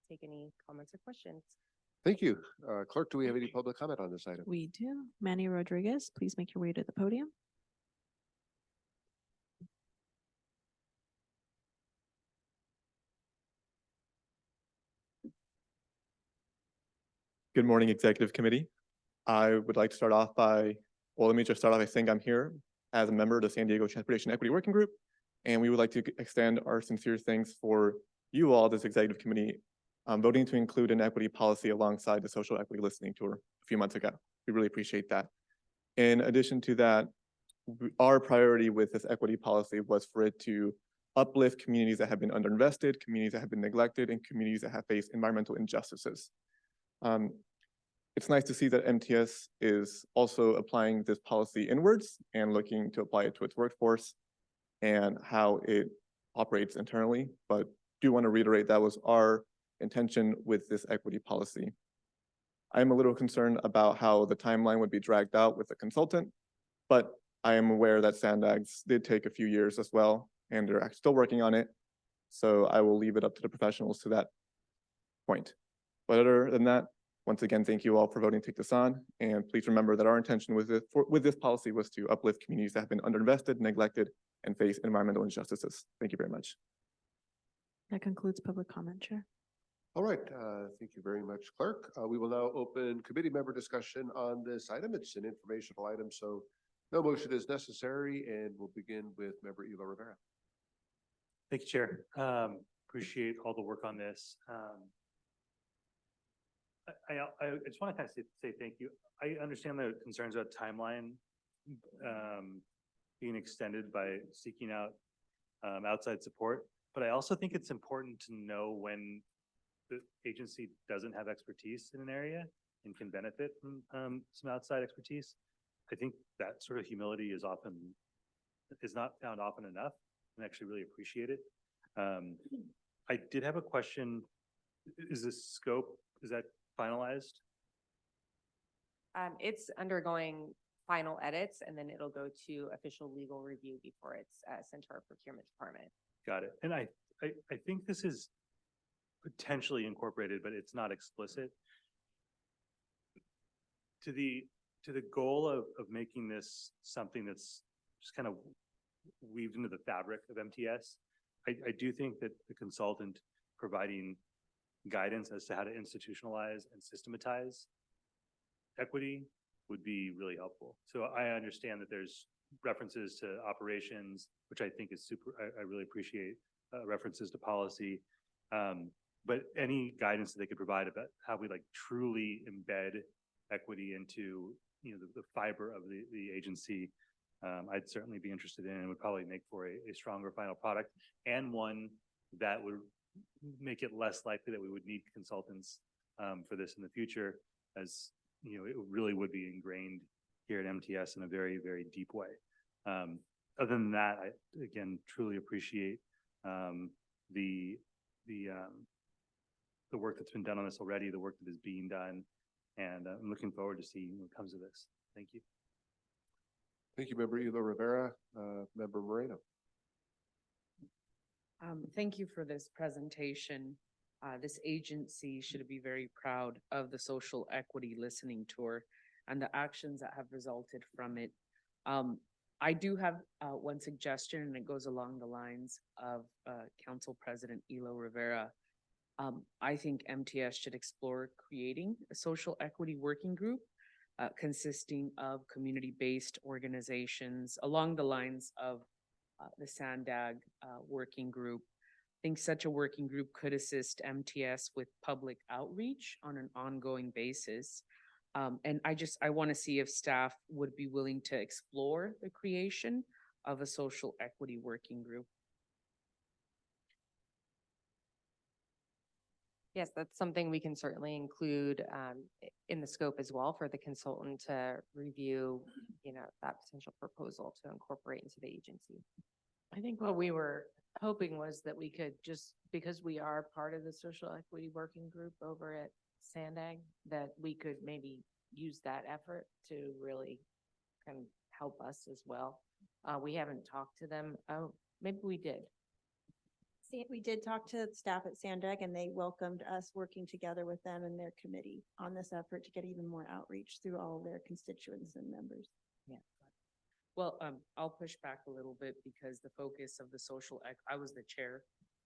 Take any comments or questions. Thank you. Clerk, do we have any public comment on this item? We do. Manny Rodriguez, please make your way to the podium. Good morning, Executive Committee. I would like to start off by, well, let me just start off by saying I'm here as a member of the San Diego Transportation Equity Working Group, and we would like to extend our sincere thanks for you all, this Executive Committee, voting to include an equity policy alongside the Social Equity Listening Tour a few months ago. We really appreciate that. In addition to that, our priority with this equity policy was for it to uplift communities that have been underinvested, communities that have been neglected, and communities that have faced environmental injustices. It's nice to see that MTS is also applying this policy inwards and looking to apply it to its workforce and how it operates internally, but do want to reiterate that was our intention with this equity policy. I'm a little concerned about how the timeline would be dragged out with the consultant, but I am aware that Sandags did take a few years as well, and they're still working on it. So I will leave it up to the professionals to that point. But other than that, once again, thank you all for voting to take this on. And please remember that our intention with this policy was to uplift communities that have been underinvested, neglected, and face environmental injustices. Thank you very much. That concludes public comment, Chair. All right, thank you very much, Clerk. We will now open committee member discussion on this item. It's an informational item, so no motion is necessary, and we'll begin with Member Elo Rivera. Thank you, Chair. Appreciate all the work on this. I just want to kind of say thank you. I understand the concerns about timeline being extended by seeking out outside support, but I also think it's important to know when the agency doesn't have expertise in an area and can benefit from some outside expertise. I think that sort of humility is not found often enough, and actually really appreciate it. I did have a question. Is the scope, is that finalized? It's undergoing final edits, and then it'll go to official legal review before it's sent to our procurement department. Got it. And I think this is potentially incorporated, but it's not explicit. To the goal of making this something that's just kind of weaved into the fabric of MTS, I do think that the consultant providing guidance as to how to institutionalize and systematize equity would be really helpful. So I understand that there's references to operations, which I think is super, I really appreciate references to policy. But any guidance that they could provide about how we like truly embed equity into, you know, the fiber of the agency, I'd certainly be interested in, and would probably make for a stronger final product, and one that would make it less likely that we would need consultants for this in the future, as you know, it really would be ingrained here at MTS in a very, very deep way. Other than that, I again truly appreciate the work that's been done on this already, the work that is being done, and I'm looking forward to seeing what comes of this. Thank you. Thank you, Member Elo Rivera. Member Moreno. Thank you for this presentation. This agency should be very proud of the social equity listening tour and the actions that have resulted from it. I do have one suggestion, and it goes along the lines of Council President Elo Rivera. I think MTS should explore creating a social equity working group consisting of community-based organizations along the lines of the SANDAG working group. I think such a working group could assist MTS with public outreach on an ongoing basis. And I want to see if staff would be willing to explore the creation of a social equity working group. Yes, that's something we can certainly include in the scope as well for the consultant to review, you know, that potential proposal to incorporate into the agency. I think what we were hoping was that we could just, because we are part of the social equity working group over at SANDAG, that we could maybe use that effort to really kind of help us as well. We haven't talked to them. Oh, maybe we did. We did talk to staff at SANDAG, and they welcomed us working together with them and their committee on this effort to get even more outreach through all of their constituents and members. Yeah. Well, I'll push back a little bit because the focus of the I was the chair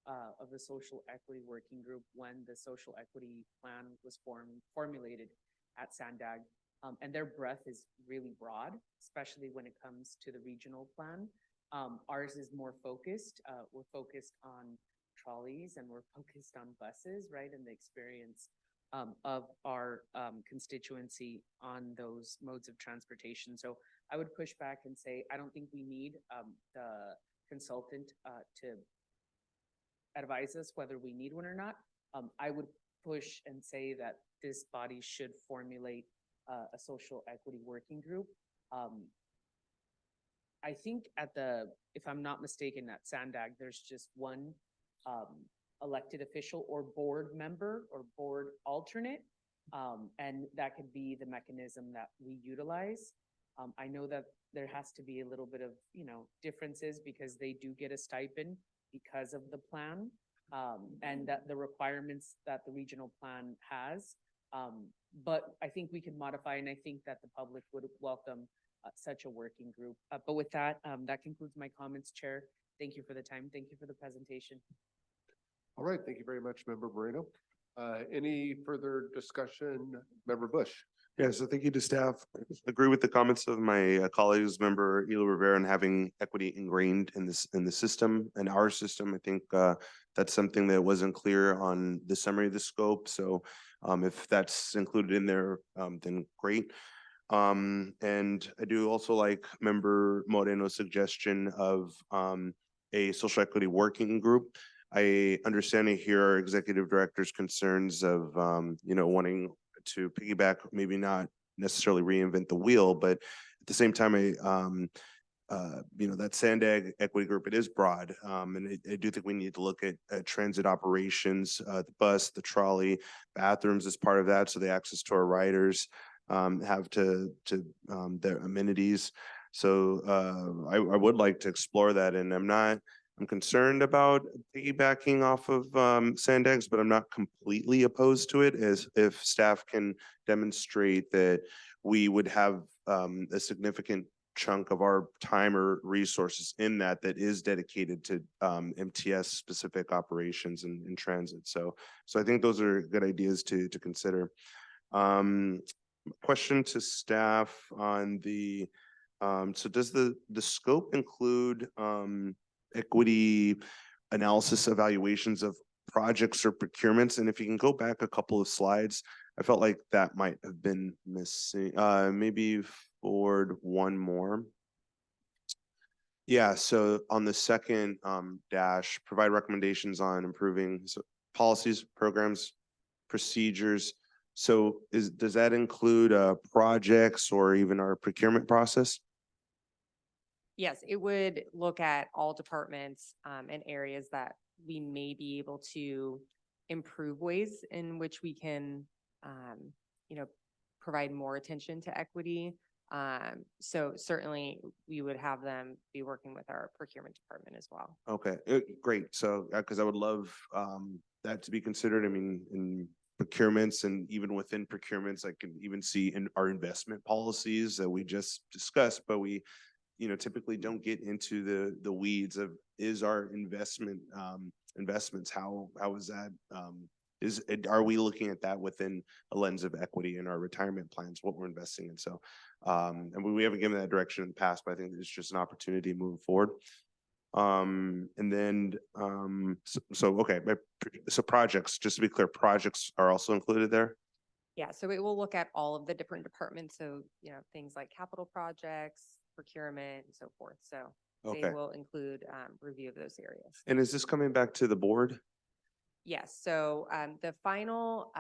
of the social equity working group when the social equity plan was formulated at SANDAG. And their breadth is really broad, especially when it comes to the regional plan. Ours is more focused. We're focused on trolleys and we're focused on buses, right? And the experience of our constituency on those modes of transportation. So I would push back and say, I don't think we need the consultant to advise us whether we need one or not. I would push and say that this body should formulate a social equity working group. I think if I'm not mistaken, at Sandag, there's just one elected official or board member or board alternate. And that could be the mechanism that we utilize. I know that there has to be a little bit of, differences because they do get a stipend because of the plan. And that the requirements that the regional plan has. But I think we can modify, and I think that the public would welcome such a working group. But with that, that concludes my comments, Chair. Thank you for the time. Thank you for the presentation. All right, thank you very much, Member Moreno. Any further discussion, Member Bush? Yeah, so thank you to staff. Agree with the comments of my colleagues, Member Elo Rivera, and having equity ingrained in the system, in our system. I think that's something that wasn't clear on the summary of the scope. So if that's included in there, then great. And I do also like Member Moreno's suggestion of a social equity working group. I understand and hear our executive director's concerns of, wanting to piggyback, maybe not necessarily reinvent the wheel, but at the same time, that Sandag Equity Group, it is broad. And I do think we need to look at transit operations, the bus, the trolley, bathrooms as part of that. So the access to our riders have to their amenities. So I would like to explore that, and I'm concerned about piggybacking off of Sandag's, but I'm not completely opposed to it, as if staff can demonstrate that we would have a significant chunk of our time or resources in that is dedicated to MTS specific operations and transit. So I think those are good ideas to consider. Question to staff on the, so does the scope include equity analysis evaluations of projects or procurements? And if you can go back a couple of slides, I felt like that might have been missing. Maybe forward one more. Yeah, so on the second dash, provide recommendations on improving policies, programs, procedures. So does that include projects or even our procurement process? Yes, it would look at all departments and areas that we may be able to improve ways in which we can, provide more attention to equity. So certainly we would have them be working with our procurement department as well. Okay, great. So, because I would love that to be considered. I mean, in procurements and even within procurements, I can even see in our investment policies that we just discussed, but we typically don't get into the weeds of is our investments, how is that, are we looking at that within a lens of equity in our retirement plans, what we're investing in? So, and we haven't given that direction in the past, but I think it's just an opportunity moving forward. And then, okay, so projects, just to be clear, projects are also included there? Yeah, so it will look at all of the different departments. So, things like capital projects, procurement, and so forth. So Okay. they will include review of those areas. And is this coming back to the board? Yes, so the final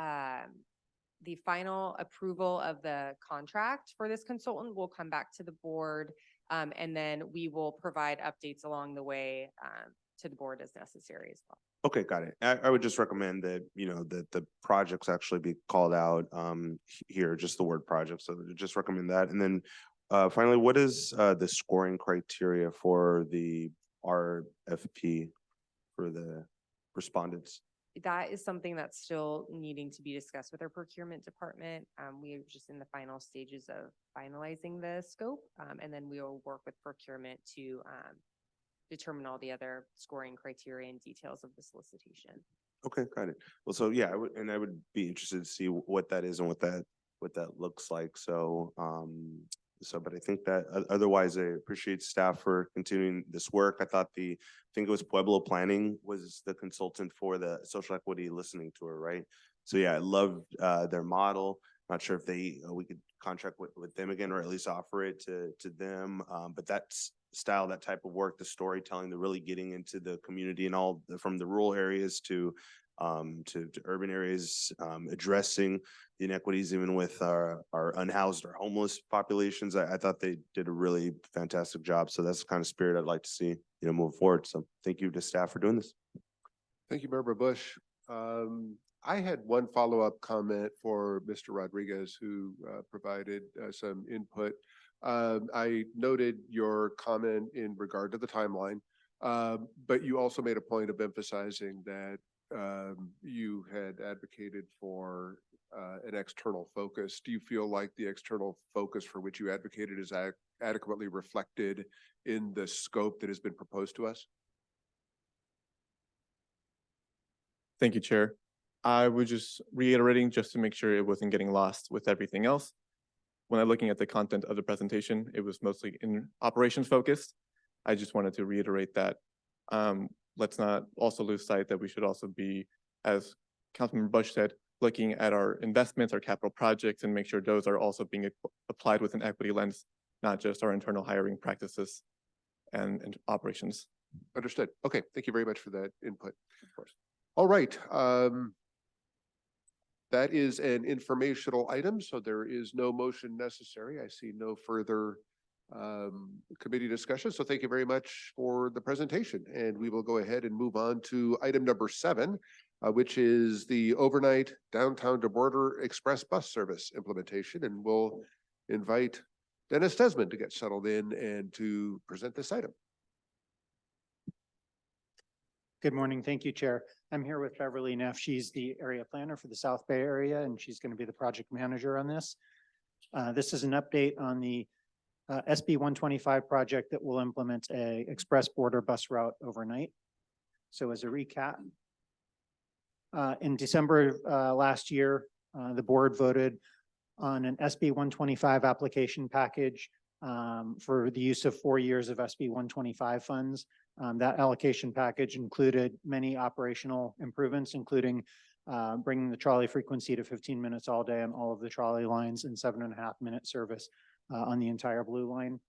approval of the contract for this consultant will come back to the board. And then we will provide updates along the way to the board as necessary as well. Okay, got it. I would just recommend that, that the projects actually be called out here, just the word project. So just recommend that. And then finally, what is the scoring criteria for the RFP for the respondents? That is something that's still needing to be discussed with our procurement department. We are just in the final stages of finalizing the scope, and then we will work with procurement to determine all the other scoring criteria and details of the solicitation. Okay, got it. Well, so yeah, I would be interested to see what that is and what that looks like. So, but I think that otherwise, I appreciate staff for continuing this work. I think it was Pueblo Planning was the consultant for the social equity listening tour, right? So yeah, I loved their model. Not sure if we could contract with them again, or at least offer it to them. But that's style, that type of work, the storytelling, the really getting into the community and all from the rural areas to urban areas, addressing the inequities even with our unhoused or homeless populations. I thought they did a really fantastic job. So that's the kind of spirit I'd like to see, moving forward. So thank you to staff for doing this. Thank you, Member Bush. I had one follow-up comment for Mr. Rodriguez, who provided some input. I noted your comment in regard to the timeline, but you also made a point of emphasizing that you had advocated for an external focus. Do you feel like the external focus for which you advocated is adequately reflected in the scope that has been proposed to us? Thank you, Chair. I was just reiterating just to make sure it wasn't getting lost with everything else. When I'm looking at the content of the presentation, it was mostly in operations focused. I just wanted to reiterate that. Let's not also lose sight that we should also be, as Councilmember Bush said, looking at our investments, our capital projects, and make sure those are also being applied with an equity lens, not just our internal hiring practices and operations. Understood. Okay, thank you very much for that input. Of course. All right. That is an informational item, so there is no motion necessary. I see no further committee discussion. So thank you very much for the presentation. And we will go ahead and move on to item number 7, which is the overnight downtown to border express bus service implementation. And we'll invite Dennis Desmond to get settled in and to present this item. Good morning. Thank you, Chair. I'm here with Beverly Neff. She's the area planner for the South Bay area, and she's going to be the project manager on this. This is an update on the SB 125 project that will implement a express border bus route overnight. So as a recap, in December last year, the board voted on an SB 125 application package for the use of 4 years of SB 125 funds. That allocation package included many operational improvements, including bringing the trolley frequency to 15 minutes all day on all of the trolley lines and 7.5-minute service on the entire Blue Line.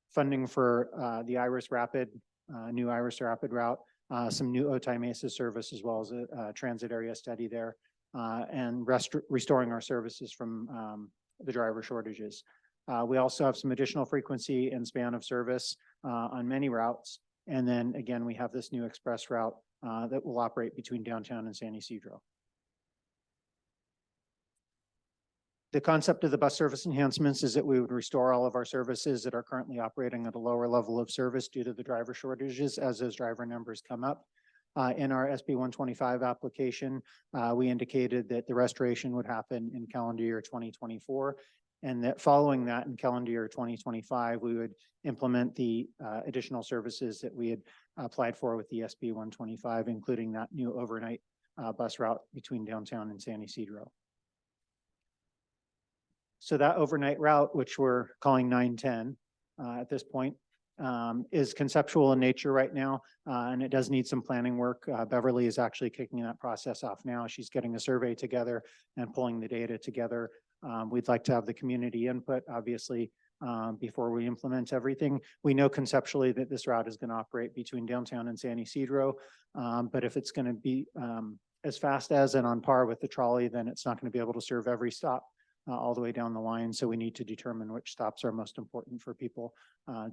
Funding for the Iris Rapid, new Iris Rapid route, some new Otay Mesa service, as well as a transit area study there, and restoring our services from the driver shortages. We also have some additional frequency and span of service on many routes. And then again, we have this new express route that will operate between downtown and San Ysidro. The concept of the bus service enhancements is that we would restore all of our services that are currently operating at a lower level of service due to the driver shortages as those driver numbers come up. In our SB 125 application, we indicated that the restoration would happen in calendar year 2024. And that following that in calendar year 2025, we would implement the additional services that we had applied for with the SB 125, including that new overnight bus route between downtown and San Ysidro. So that overnight route, which we're calling 910 at this point, is conceptual in nature right now, and it does need some planning work. Beverly is actually kicking that process off now. She's getting a survey together and pulling the data together. We'd like to have the community input, obviously, before we implement everything. We know conceptually that this route is going to operate between downtown and San Ysidro, but if it's going to be as fast as and on par with the trolley, then it's not going to be able to serve every stop all the way down the line. So we need to determine which stops are most important for people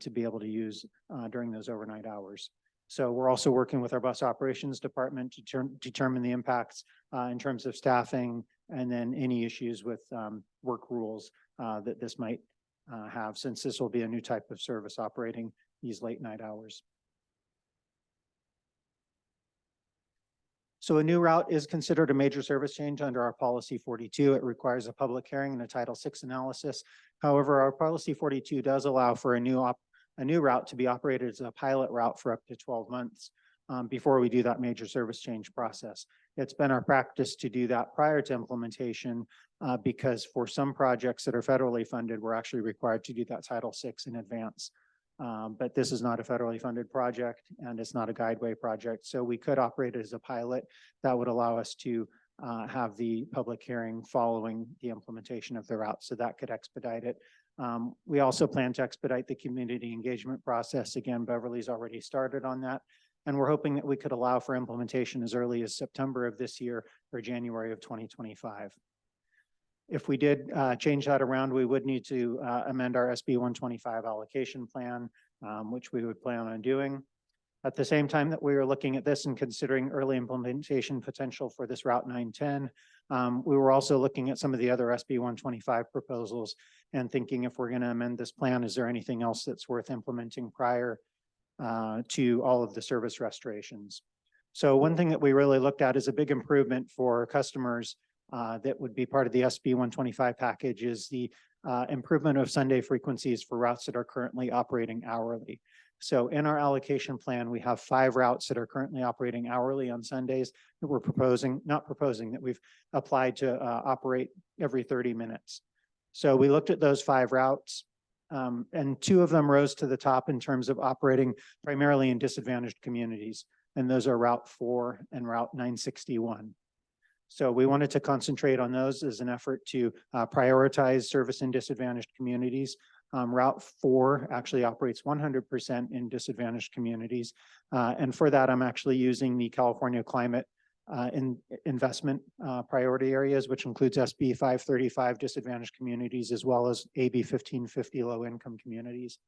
to be able to use during those overnight hours. So we're also working with our bus operations department to determine the impacts in terms of staffing and then any issues with work rules that this might have, since this will be a new type of service operating these late night hours. So a new route is considered a major service change under our policy 42. It requires a public hearing and a Title VI analysis. However, our policy 42 does allow for a new route to be operated as a pilot route for up to 12 months before we do that major service change process. It's been our practice to do that prior to implementation because for some projects that are federally funded, we're actually required to do that Title VI in advance. But this is not a federally funded project and it's not a guideway project. So we could operate it as a pilot that would allow us to have the public hearing following the implementation of the route, so that could expedite it. We also plan to expedite the community engagement process. Again, Beverly's already started on that. And we're hoping that we could allow for implementation as early as September of this year or January of 2025. If we did change that around, we would need to amend our SB 125 allocation plan, which we would plan on doing. At the same time that we were looking at this and considering early implementation potential for this Route 910, we were also looking at some of the other SB 125 proposals and thinking, if we're going to amend this plan, is there anything else that's worth implementing prior to all of the service restorations? So one thing that we really looked at is a big improvement for customers that would be part of the SB 125 package is the improvement of Sunday frequencies for routes that are currently operating hourly. So in our allocation plan, we have 5 routes that are currently operating hourly on Sundays that we're that we've applied to operate every 30 minutes. So we looked at those 5 routes and 2 of them rose to the top in terms of operating primarily in disadvantaged communities. And those are Route 4 and Route 961. So we wanted to concentrate on those as an effort to prioritize service in disadvantaged communities. Route 4 actually operates 100% in disadvantaged communities. And for that, I'm actually using the California Climate Investment Priority Areas, which includes SB 535 disadvantaged communities, as well as AB 1550 low-income communities.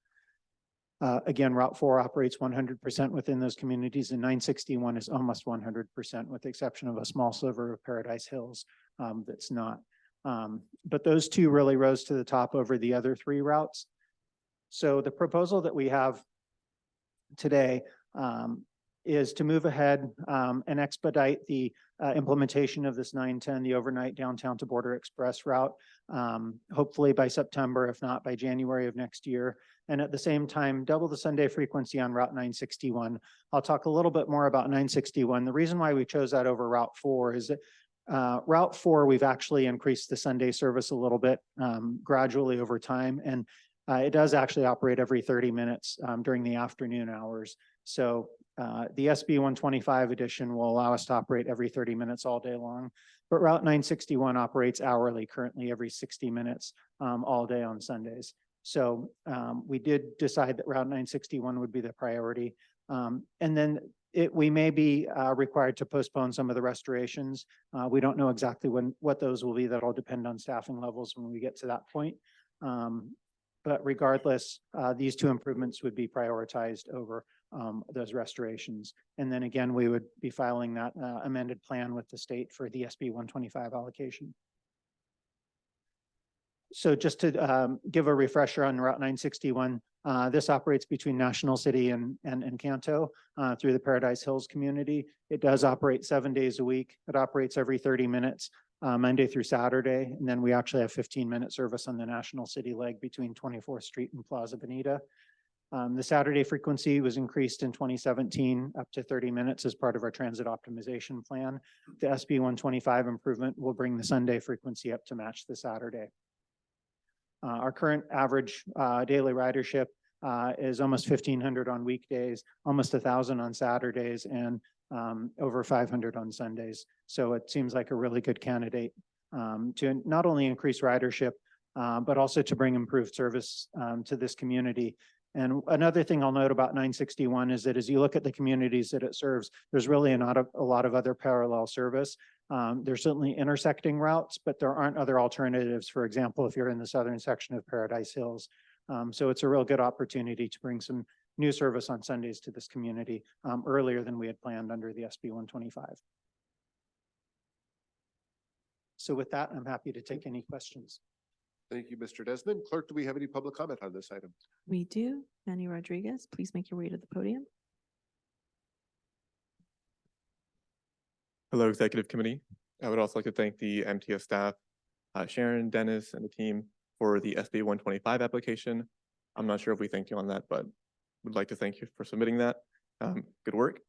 Again, Route 4 operates 100% within those communities, and 961 is almost 100%, with the exception of a small sliver of Paradise Hills that's not. But those 2 really rose to the top over the other 3 routes. So the proposal that we have today is to move ahead and expedite the implementation of this 910, the overnight downtown to Border Express route, hopefully by September, if not by January of next year. And at the same time, double the Sunday frequency on Route 961. I'll talk a little bit more about 961. The reason why we chose that over Route 4 is that Route 4, we've actually increased the Sunday service a little bit gradually over time. And it does actually operate every 30 minutes during the afternoon hours. So the SB 125 edition will allow us to operate every 30 minutes all day long. But Route 961 operates hourly, currently every 60 minutes all day on Sundays. So we did decide that Route 961 would be the priority. And then we may be required to postpone some of the restorations. We don't know exactly what those will be. That'll depend on staffing levels when we get to that point. But regardless, these 2 improvements would be prioritized over those restorations. And then again, we would be filing that amended plan with the state for the SB 125 allocation. So just to give a refresher on Route 961, this operates between National City and Encanto through the Paradise Hills community. It does operate 7 days a week. It operates every 30 minutes, Monday through Saturday. And then we actually have 15-minute service on the National City leg between 24th Street and Plaza Bonita. The Saturday frequency was increased in 2017 up to 30 minutes as part of our transit optimization plan. The SB 125 improvement will bring the Sunday frequency up to match the Saturday. Our current average daily ridership is almost 1,500 on weekdays, almost 1,000 on Saturdays, and over 500 on Sundays. So it seems like a really good candidate to not only increase ridership, but also to bring improved service to this community. And another thing I'll note about 961 is that as you look at the communities that it serves, there's really not a lot of other parallel service. There's certainly intersecting routes, but there aren't other alternatives. For example, if you're in the southern section of Paradise Hills. So it's a real good opportunity to bring some new service on Sundays to this community earlier than we had planned under the SB 125. So with that, I'm happy to take any questions. Thank you, Mr. Desmond. Clerk, do we have any public comment on this item? We do. Manny Rodriguez, please make your way to the podium. Hello, Executive Committee. I would also like to thank the MTS staff, Sharon, Dennis, and the team for the SB 125 application. I'm not sure if we thanked you on that, but would like to thank you for submitting that. Good work.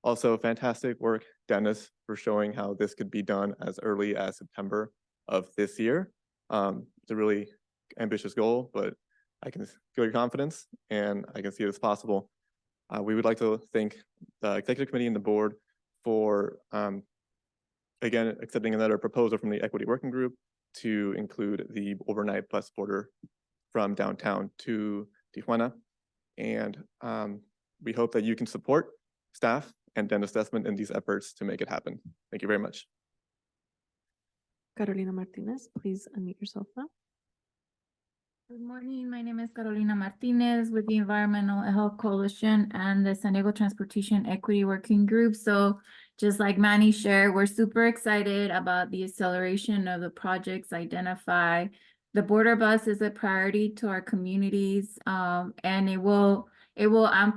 Also, fantastic work, Dennis, for showing how this could be done as early as September of this year. It's a really ambitious goal, but I can feel your confidence and I can see it as possible. We would like to thank the Executive Committee and the board for again, accepting another proposal from the Equity Working Group to include the overnight bus border from downtown to Tijuana. And we hope that you can support staff and dentist assessment in these efforts to make it happen. Thank you very much. Carolina Martinez, please unmute yourself now. Good morning. My name is Carolina Martinez with the Environmental Health Coalition and the San Diego Transportation Equity Working Group. So just like Manny shared, we're super excited about the acceleration of the projects identified. The border bus is a priority to our communities, and we're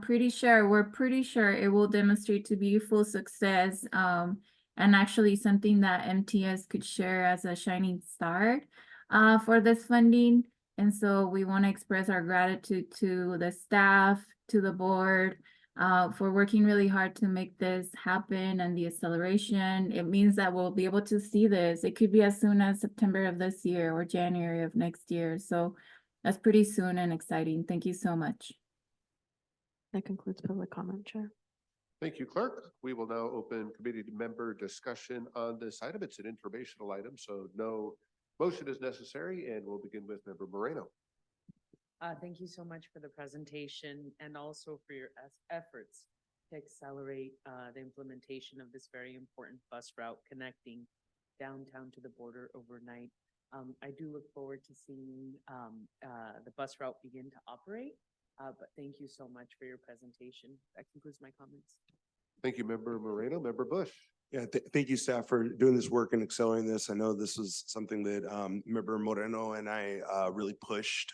pretty sure it will demonstrate to be a full success, and actually something that MTS could share as a shining star for this funding. And so we want to express our gratitude to the staff, to the board, for working really hard to make this happen and the acceleration. It means that we'll be able to see this. It could be as soon as September of this year or January of next year. So that's pretty soon and exciting. Thank you so much. That concludes public comment, Chair. Thank you, Clerk. We will now open committee member discussion on this item. It's an informational item, so no motion is necessary, and we'll begin with Member Moreno. Thank you so much for the presentation and also for your efforts to accelerate the implementation of this very important bus route connecting downtown to the border overnight. I do look forward to seeing the bus route begin to operate, but thank you so much for your presentation. That concludes my comments. Thank you, Member Moreno. Member Bush. Yeah, thank you, staff, for doing this work and accelerating this. I know this was something that Member Moreno and I really pushed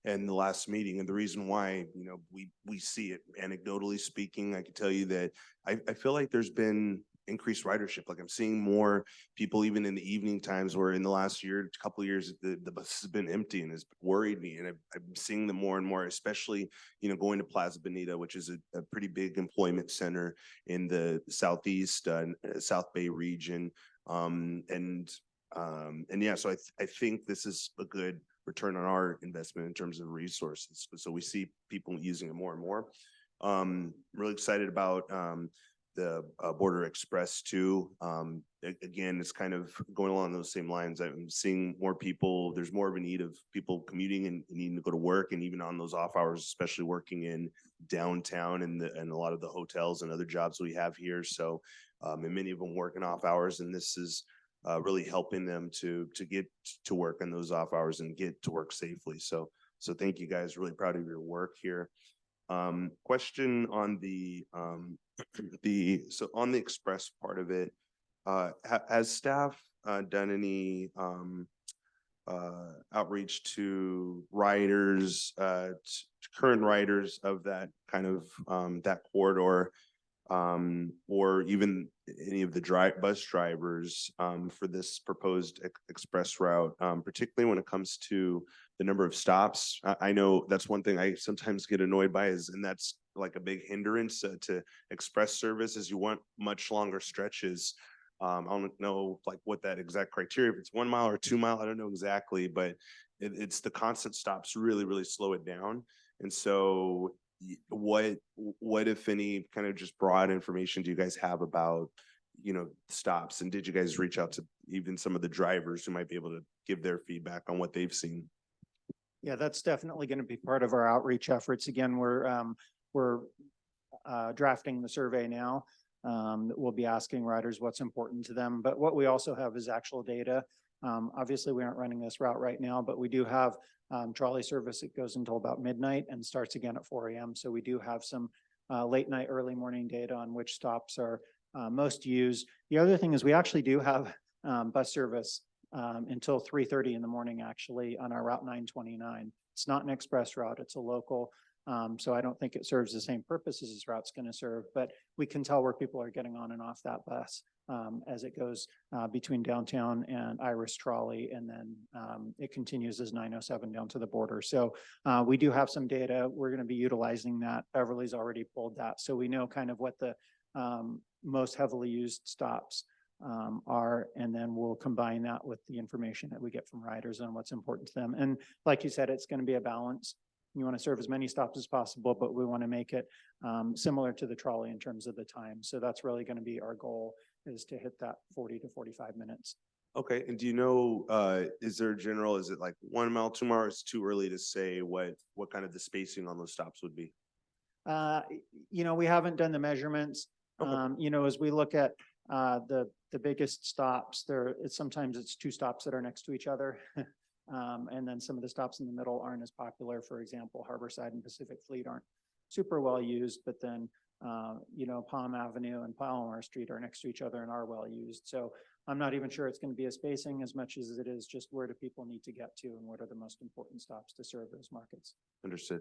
in the last meeting. And the reason why, you know, we see it anecdotally speaking, I can tell you that I feel like there's been increased ridership. Like I'm seeing more people even in the evening times, where in the last year, couple of years, the bus has been empty and has worried me. And I'm seeing them more and more, especially, you know, going to Plaza Bonita, which is a pretty big employment center in the Southeast, South Bay region. And yeah, so I think this is a good return on our investment in terms of resources. So we see people using it more and more. Really excited about the Border Express too. Again, it's kind of going along those same lines. I'm seeing more people, there's more of a need of people commuting and needing to go to work, and even on those off hours, especially working in downtown and a lot of the hotels and other jobs we have here. So, and many of them working off hours, and this is really helping them to get to work in those off hours and get to work safely. So thank you guys. Really proud of your work here. Question on the on the express part of it, has staff done any outreach to riders, to current riders of that kind of that corridor, or even any of the bus drivers for this proposed express route, particularly when it comes to the number of stops? I know that's one thing I sometimes get annoyed by, and that's like a big hindrance to express service, is you want much longer stretches. I don't know like what that exact criteria, if it's 1 mile or 2 mile, I don't know exactly, but it's the constant stops really slow it down. And so what if any kind of just broad information do you guys have about, you know, stops? And did you guys reach out to even some of the drivers who might be able to give their feedback on what they've seen? Yeah, that's definitely going to be part of our outreach efforts. Again, we're drafting the survey now. We'll be asking riders what's important to them, but what we also have is actual data. Obviously, we aren't running this route right now, but we do have trolley service. It goes until about midnight and starts again at 4 a.m. So we do have some late night, early morning data on which stops are most used. The other thing is we actually do have bus service until 3:30 in the morning, actually, on our Route 929. It's not an express route, it's a local. So I don't think it serves the same purpose as this route's going to serve, but we can tell where people are getting on and off that bus as it goes between downtown and Iris Trolley, and then it continues as 907 down to the border. So we do have some data. We're going to be utilizing that. Beverly's already pulled that. So we know kind of what the most heavily used stops are, and then we'll combine that with the information that we get from riders on what's important to them. And like you said, it's going to be a balance. You want to serve as many stops as possible, but we want to make it similar to the trolley in terms of the time. So that's really going to be our goal, is to hit that 40 to 45 minutes. Okay, and do you know, is there a general, is it like 1 mile, 2 miles? It's too early to say what kind of the spacing on those stops would be. We haven't done the measurements. Okay. As we look at the biggest stops, sometimes it's 2 stops that are next to each other. And then some of the stops in the middle aren't as popular. For example, Harborside and Pacific Fleet aren't super well used, but then, Palm Avenue and Palomar Street are next to each other and are well used. So I'm not even sure it's going to be a spacing as much as it is just where do people need to get to and what are the most important stops to serve those markets. Understood.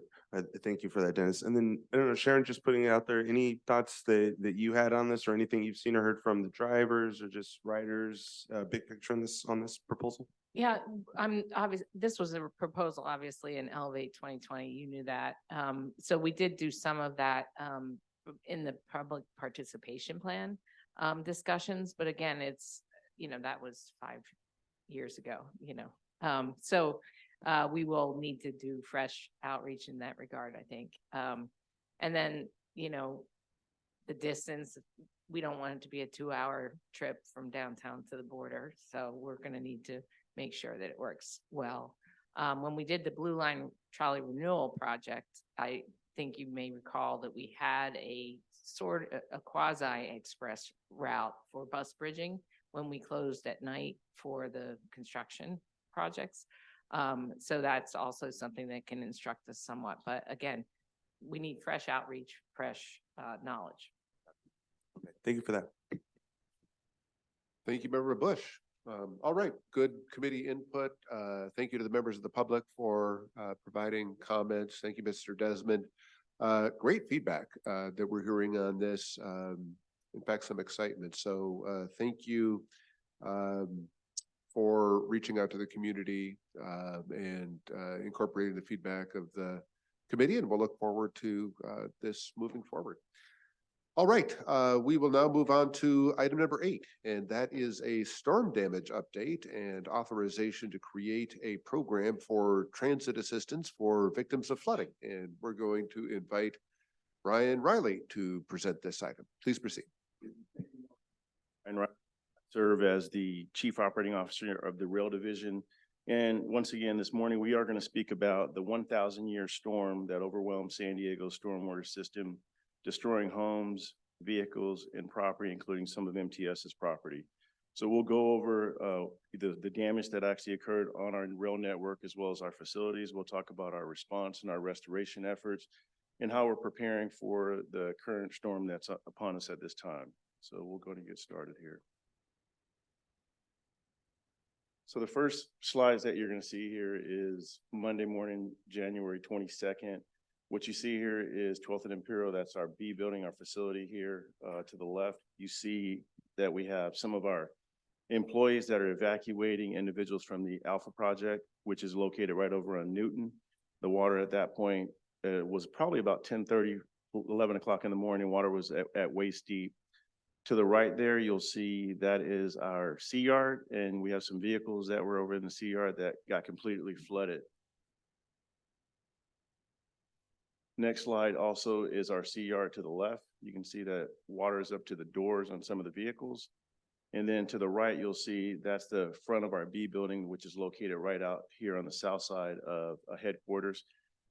Thank you for that, Dennis. And then, I don't know, Sharon, just putting it out there, any thoughts that you had on this or anything you've seen or heard from the drivers or just riders, big picture on this proposal? Yeah, this was a proposal, obviously, in Elevate 2020, you knew that. So we did do some of that in the public participation plan discussions, but again, it's, that was 5 years ago, So we will need to do fresh outreach in that regard, I think. And then, the distance, we don't want it to be a 2-hour trip from downtown to the border. So we're going to need to make sure that it works well. When we did the Blue Line Trolley Renewal Project, I think you may recall that we had a quasi-express route for bus bridging when we closed at night for the construction projects. So that's also something that can instruct us somewhat. But again, we need fresh outreach, fresh knowledge. Okay, thank you for that. Thank you, Member Bush. All right, good committee input. Thank you to the members of the public for providing comments. Thank you, Mr. Desmond. Great feedback that we're hearing on this. In fact, some excitement. So thank you for reaching out to the community and incorporating the feedback of the committee, and we'll look forward to this moving forward. All right, we will now move on to item number 8, and that is a storm damage update and authorization to create a program for transit assistance for victims of flooding. And we're going to invite Brian Riley to present this item. Please proceed. And serve as the Chief Operating Officer of the Rail Division. And once again, this morning, we are going to speak about the 1,000-year storm that overwhelmed San Diego's stormwater system, destroying homes, vehicles, and property, including some of MTS's property. So we'll go over the damage that actually occurred on our rail network as well as our facilities. We'll talk about our response and our restoration efforts and how we're preparing for the current storm that's upon us at this time. So we'll go and get started here. So the first slides that you're going to see here is Monday morning, January 22nd. What you see here is 12th and Imperial. That's our B building, our facility here to the left. You see that we have some of our employees that are evacuating individuals from the Alpha Project, which is located right over on Newton. The water at that point was probably about 10:30, 11 o'clock in the morning. Water was at waist deep. To the right there, you'll see that is our sea yard, and we have some vehicles that were over in the sea yard that got completely flooded. Next slide also is our sea yard to the left. You can see that water is up to the doors on some of the vehicles. And then to the right, you'll see that's the front of our B building, which is located right out here on the south side of headquarters.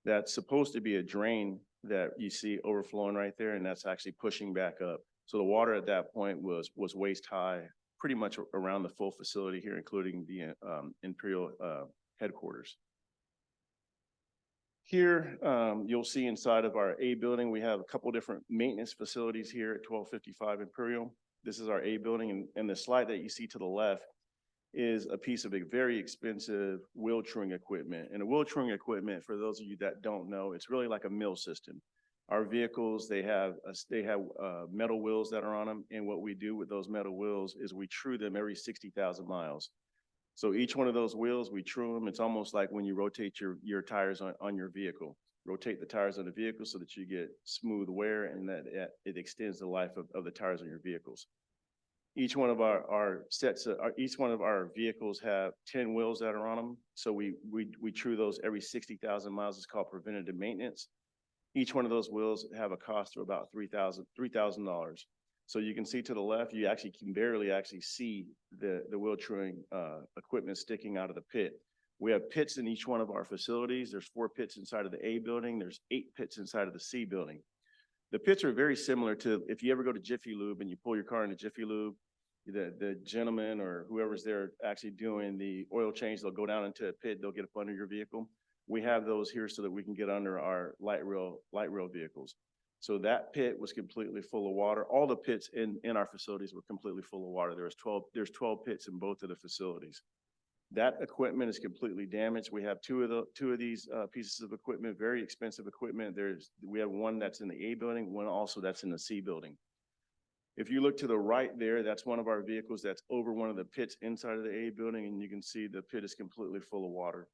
That's supposed to be a drain that you see overflowing right there, and that's actually pushing back up. So the water at that point was waist high, pretty much around the full facility here, including the Imperial headquarters. Here, you'll see inside of our A building, we have a couple different maintenance facilities here at 1255 Imperial. This is our A building, and the slide that you see to the left is a piece of a very expensive wheel truing equipment. And a wheel truing equipment, for those of you that don't know, it's really like a mill system. Our vehicles, they have metal wheels that are on them, and what we do with those metal wheels is we true them every 60,000 miles. So each one of those wheels, we true them. It's almost like when you rotate your tires on your vehicle. Rotate the tires on the vehicle so that you get smooth wear and that it extends the life of the tires on your vehicles. Each one of each one of our vehicles have 10 wheels that are on them. So we true those every 60,000 miles. It's called preventative maintenance. Each one of those wheels have a cost of about $3,000. So you can see to the left, you actually can barely actually see the wheel truing equipment sticking out of the pit. We have pits in each one of our facilities. There's 4 pits inside of the A building. There's 8 pits inside of the C building. The pits are very similar to, if you ever go to Jiffy Lube and you pull your car into Jiffy Lube, the gentleman or whoever's there actually doing the oil change, they'll go down into a pit, they'll get up under your vehicle. We have those here so that we can get under our light rail vehicles. So that pit was completely full of water. All the pits in our facilities were completely full of water. There's 12 pits in both of the facilities. That equipment is completely damaged. We have two of these pieces of equipment, very expensive equipment. We have one that's in the A building, one also that's in the C building. If you look to the right there, that's one of our vehicles that's over one of the pits inside of the A building, and you can see the pit is completely full of water.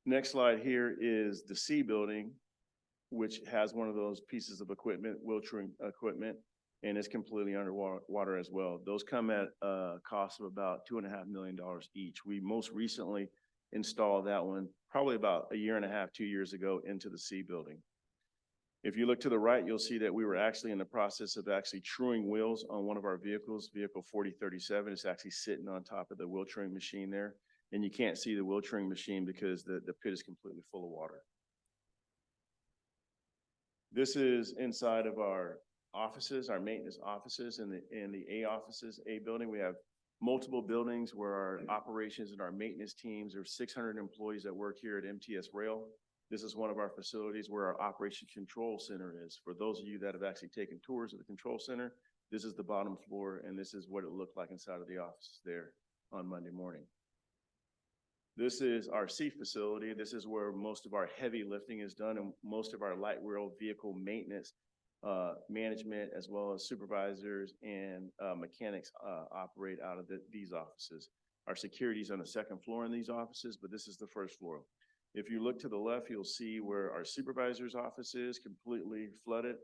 Next slide here is the C building, which has one of those pieces of equipment, wheel truing equipment, and it's completely underwater as well. Those come at a cost of about $2.5 million each. We most recently installed that one probably about 1.5 years, 2 years ago into the C building. If you look to the right, you'll see that we were actually in the process of actually truing wheels on one of our vehicles, vehicle 4037. It's actually sitting on top of the wheel truing machine there. And you can't see the wheel truing machine because the pit is completely full of water. This is inside of our offices, our maintenance offices in the A offices, A building. We have multiple buildings where our operations and our maintenance teams, there's 600 employees that work here at MTS Rail. This is one of our facilities where our operations control center is. For those of you that have actually taken tours of the control center, this is the bottom floor, and this is what it looked like inside of the offices there on Monday morning. This is our C facility. This is where most of our heavy lifting is done and most of our light rail vehicle maintenance management, as well as supervisors and mechanics operate out of these offices. Our security is on the second floor in these offices, but this is the first floor. If you look to the left, you'll see where our supervisor's office is completely flooded.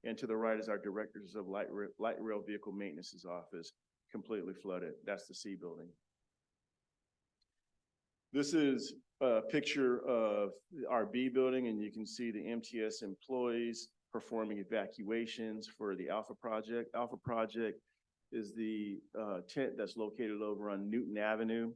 And to the right is our directors of light rail vehicle maintenance's office, completely flooded. That's the C building. This is a picture of our B building, and you can see the MTS employees performing evacuations for the Alpha Project. Alpha Project is the tent that's located over on Newton Avenue.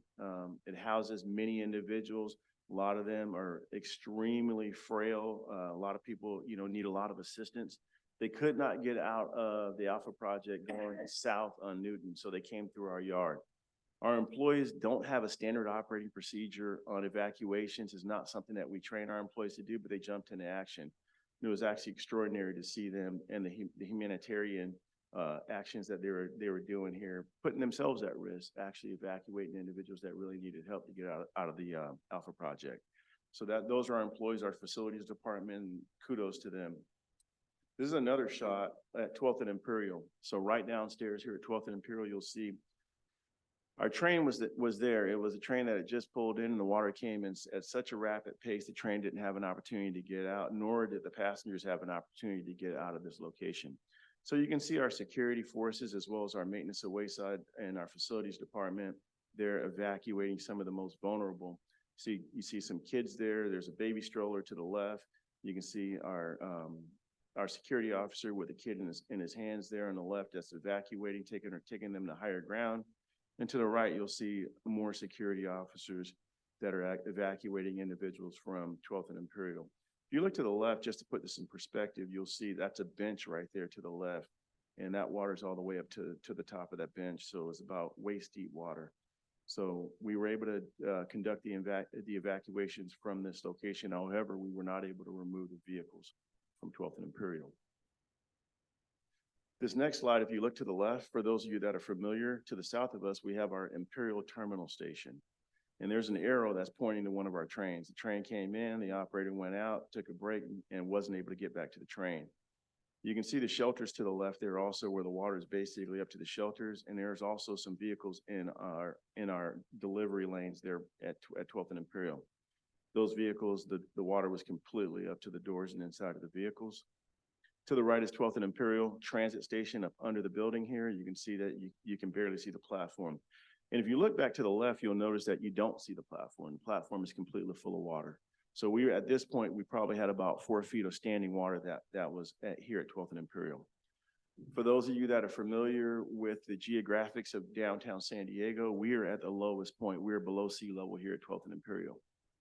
It houses many individuals. A lot of them are extremely frail. A lot of people, need a lot of assistance. They could not get out of the Alpha Project going south on Newton, so they came through our yard. Our employees don't have a standard operating procedure on evacuations. It's not something that we train our employees to do, but they jumped into action. It was actually extraordinary to see them and the humanitarian actions that they were doing here, putting themselves at risk, actually evacuating individuals that really needed help to get out of the Alpha Project. So those are our employees, our facilities department, and kudos to them. This is another shot at 12th and Imperial. So right downstairs here at 12th and Imperial, you'll see our train was there. It was a train that had just pulled in and the water came in at such a rapid pace, the train didn't have an opportunity to get out, nor did the passengers have an opportunity to get out of this location. So you can see our security forces as well as our maintenance of wayside and our facilities department. They're evacuating some of the most vulnerable. You see some kids there. There's a baby stroller to the left. You can see our security officer with a kid in his hands there on the left that's evacuating, taking them to higher ground. And to the right, you'll see more security officers that are evacuating individuals from 12th and Imperial. If you look to the left, just to put this in perspective, you'll see that's a bench right there to the left. And that water's all the way up to the top of that bench. So it's about waist deep water. So we were able to conduct the evacuations from this location. However, we were not able to remove the vehicles from 12th and Imperial. This next slide, if you look to the left, for those of you that are familiar, to the south of us, we have our Imperial Terminal Station. And there's an arrow that's pointing to one of our trains. The train came in, the operator went out, took a break, and wasn't able to get back to the train. You can see the shelters to the left there also, where the water is basically up to the shelters. And there's also some vehicles in our delivery lanes there at 12th and Imperial. Those vehicles, the water was completely up to the doors and inside of the vehicles. To the right is 12th and Imperial Transit Station up under the building here. You can see that you can barely see the platform. And if you look back to the left, you'll notice that you don't see the platform. The platform is completely full of water. So at this point, we probably had about 4 feet of standing water that was here at 12th and Imperial. For those of you that are familiar with the geographics of downtown San Diego, we are at the lowest point. We're below sea level here at 12th and Imperial.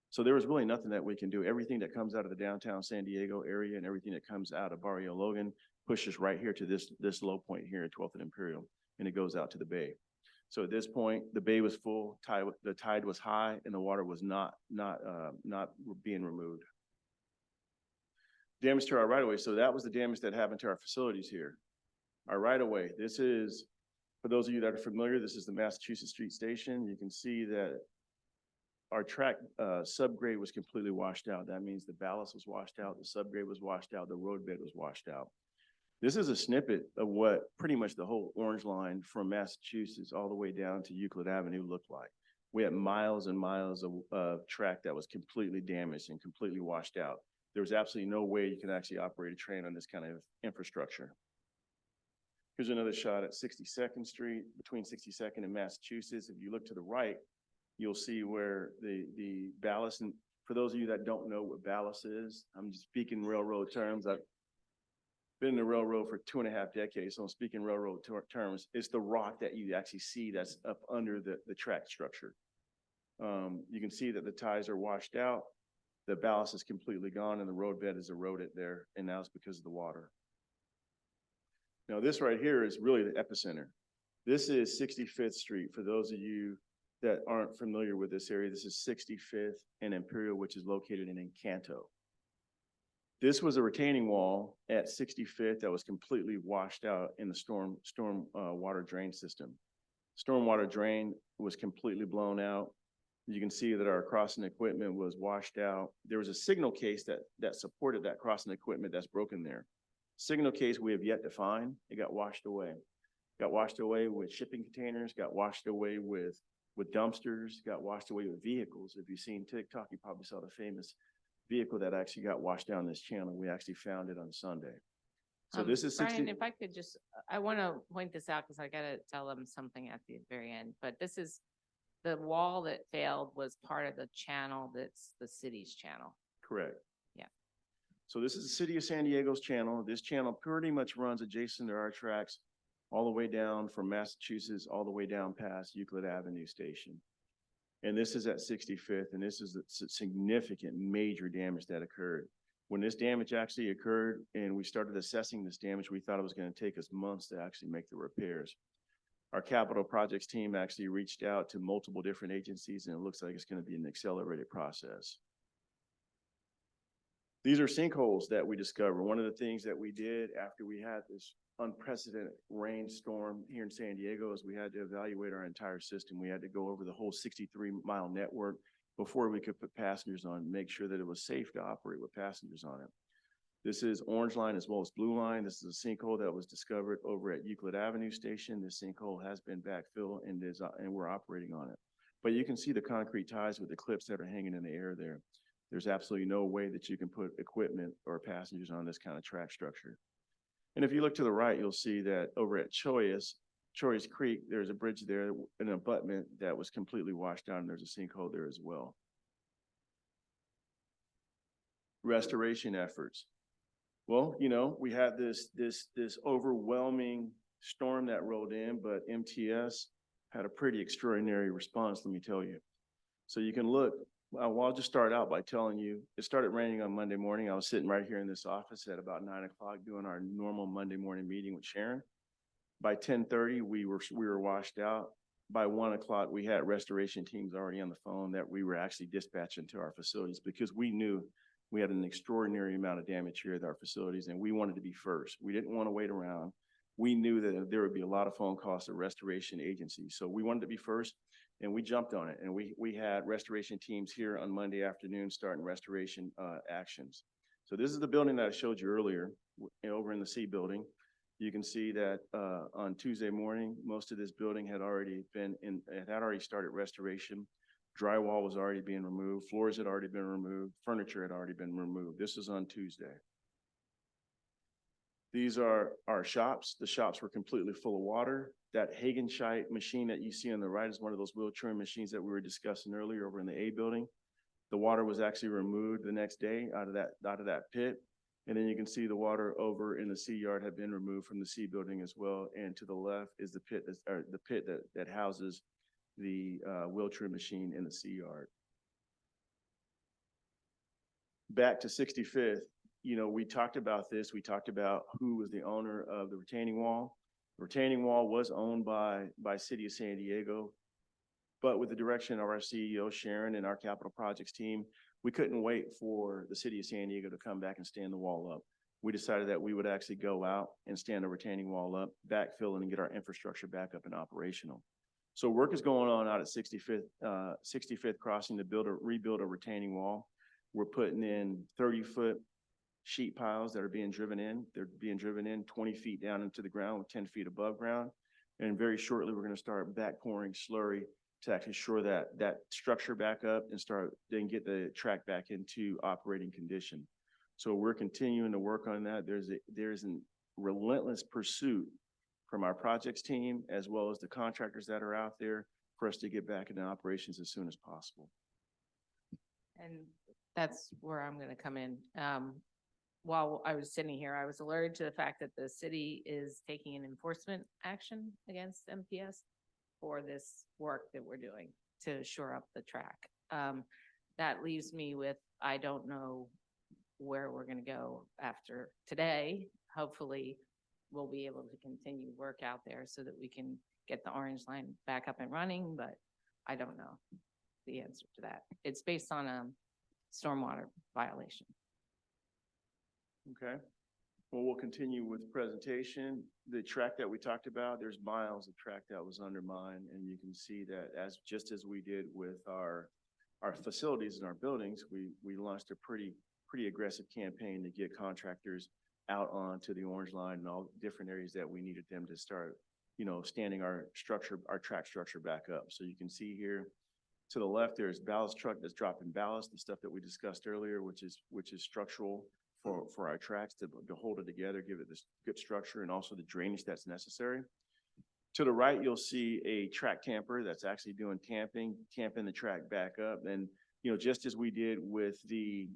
So there was really nothing that we can do. Everything that comes out of the downtown San Diego area and everything that comes out of Barrio Logan pushes right here to this low point here at 12th and Imperial, and it goes out to the bay. So at this point, the bay was full, the tide was high, and the water was not being removed. Damage to our right of way. So that was the damage that happened to our facilities here. Our right of way. This is, for those of you that are familiar, this is the Massachusetts Street Station. You can see that our track subgrade was completely washed out. That means the ballast was washed out, the subgrade was washed out, the roadbed was washed out. This is a snippet of what pretty much the whole orange line from Massachusetts all the way down to Euclid Avenue looked like. We had miles and miles of track that was completely damaged and completely washed out. There was absolutely no way you can actually operate a train on this kind of infrastructure. Here's another shot at 62nd Street, between 62nd and Massachusetts. If you look to the right, you'll see where the ballast, and for those of you that don't know what ballast is, I'm just speaking railroad terms. I've been in the railroad for 2.5 decades, so I'm speaking railroad terms. It's the rock that you actually see that's up under the track structure. You can see that the ties are washed out, the ballast is completely gone, and the roadbed is eroded there, and now it's because of the water. Now this right here is really the epicenter. This is 65th Street. For those of you that aren't familiar with this area, this is 65th and Imperial, which is located in Encanto. This was a retaining wall at 65th that was completely washed out in the storm water drain system. Stormwater drain was completely blown out. You can see that our crossing equipment was washed out. There was a signal case that supported that crossing equipment that's broken there. Signal case we have yet to find. It got washed away. Got washed away with shipping containers, got washed away with dumpsters, got washed away with vehicles. If you've seen TikTok, you probably saw the famous vehicle that actually got washed down this channel. We actually found it on Sunday. So this is 60. Brian, if I could just, I want to point this out because I got to tell them something at the very end, but this is the wall that failed was part of the channel that's the city's channel. Correct. Yeah. So this is the city of San Diego's channel. This channel pretty much runs adjacent to our tracks all the way down from Massachusetts, all the way down past Euclid Avenue Station. And this is at 65th, and this is a significant major damage that occurred. When this damage actually occurred and we started assessing this damage, we thought it was going to take us months to actually make the repairs. Our capital projects team actually reached out to multiple different agencies, and it looks like it's going to be an accelerated process. These are sinkholes that we discovered. One of the things that we did after we had this unprecedented rainstorm here in San Diego is we had to evaluate our entire system. We had to go over the whole 63-mile network before we could put passengers on, make sure that it was safe to operate with passengers on it. This is orange line as well as blue line. This is a sinkhole that was discovered over at Euclid Avenue Station. This sinkhole has been backfilled and we're operating on it. But you can see the concrete ties with the clips that are hanging in the air there. There's absolutely no way that you can put equipment or passengers on this kind of track structure. And if you look to the right, you'll see that over at Choyas Creek, there's a bridge there, an abutment that was completely washed out, and there's a sinkhole there as well. Restoration efforts. Well, you know, we had this overwhelming storm that rolled in, but MTS had a pretty extraordinary response, let me tell you. So you can look. Well, I'll just start out by telling you, it started raining on Monday morning. I was sitting right here in this office at about 9 o'clock doing our normal Monday morning meeting with Sharon. By 10:30, we were washed out. By 1 o'clock, we had restoration teams already on the phone that we were actually dispatching to our facilities because we knew we had an extraordinary amount of damage here at our facilities, and we wanted to be first. We didn't want to wait around. We knew that there would be a lot of phone calls to restoration agencies. So we wanted to be first. And we jumped on it, and we had restoration teams here on Monday afternoon starting restoration actions. So this is the building that I showed you earlier over in the C building. You can see that on Tuesday morning, most of this building had already started restoration. Drywall was already being removed, floors had already been removed, furniture had already been removed. This is on Tuesday. These are our shops. The shops were completely full of water. That Hagenscheit machine that you see on the right is one of those wheel-turn machines that we were discussing earlier over in the A building. The water was actually removed the next day out of that pit. And then you can see the water over in the C yard had been removed from the C building as well. And to the left is the pit, that houses the wheelchair machine in the C yard. Back to 65th, we talked about this. We talked about who was the owner of the retaining wall. The retaining wall was owned by City of San Diego, but with the direction of our CEO, Sharon, and our capital projects team, we couldn't wait for the City of San Diego to come back and stand the wall up. We decided that we would actually go out and stand the retaining wall up, backfill, and get our infrastructure back up and operational. So work is going on out at 65th Crossing to rebuild a retaining wall. We're putting in 30-foot sheet piles that are being driven in. They're being driven in 20 feet down into the ground with 10 feet above ground. And very shortly, we're going to start back pouring slurry to actually shore that structure back up and then get the track back into operating condition. So we're continuing to work on that. There's a relentless pursuit from our projects team as well as the contractors that are out there for us to get back into operations as soon as possible. And that's where I'm gonna come in. While I was sitting here, I was alerted to the fact that the city is taking an enforcement action against MTS for this work that we're doing to shore up the track. That leaves me with, I don't know where we're gonna go after today. Hopefully, we'll be able to continue work out there so that we can get the orange line back up and running, but I don't know the answer to that. It's based on a stormwater violation. Okay. Well, we'll continue with the presentation. The track that we talked about, there's miles of track that was undermined, and you can see that just as we did with our facilities and our buildings, we launched a pretty aggressive campaign to get contractors out onto the orange line and all different areas that we needed them to start, standing our track structure back up. So you can see here to the left, there's ballast truck that's dropping ballast, the stuff that we discussed earlier, which is structural for our tracks to hold it together, give it this good structure, and also the drainage that's necessary. To the right, you'll see a track tamper that's actually doing tamping the track back up. And, just as we did with the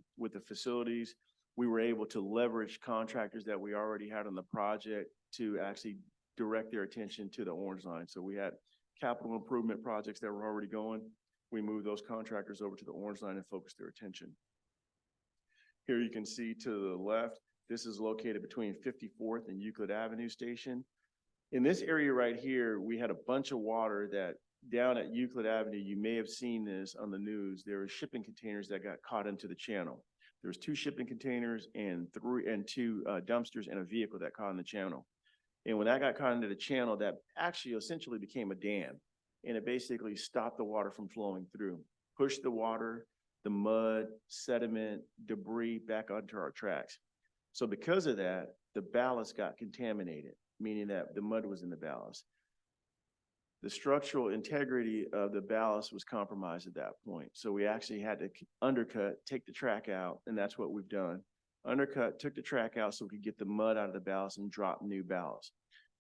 facilities, we were able to leverage contractors that we already had on the project to actually direct their attention to the orange line. So we had capital improvement projects that were already going. We moved those contractors over to the orange line and focused their attention. Here you can see to the left, this is located between 54th and Euclid Avenue Station. In this area right here, we had a bunch of water that down at Euclid Avenue, you may have seen this on the news, there were shipping containers that got caught into the channel. There was 2 shipping containers and 2 dumpsters and a vehicle that caught in the channel. And when that got caught into the channel, that actually essentially became a dam. And it basically stopped the water from flowing through, pushed the water, the mud, sediment, debris back onto our tracks. So because of that, the ballast got contaminated, meaning that the mud was in the ballast. The structural integrity of the ballast was compromised at that point. So we actually had to undercut, take the track out, and that's what we've done. Undercut, took the track out so we could get the mud out of the ballast and drop new ballast.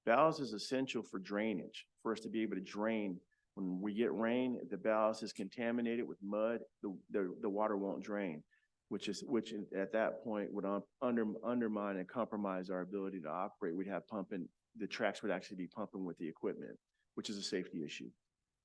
Ballast is essential for drainage, for us to be able to drain. When we get rain, if the ballast is contaminated with mud, the water won't drain, which at that point would undermine and compromise our ability to operate. We'd have pumping, the tracks would actually be pumping with the equipment, which is a safety issue.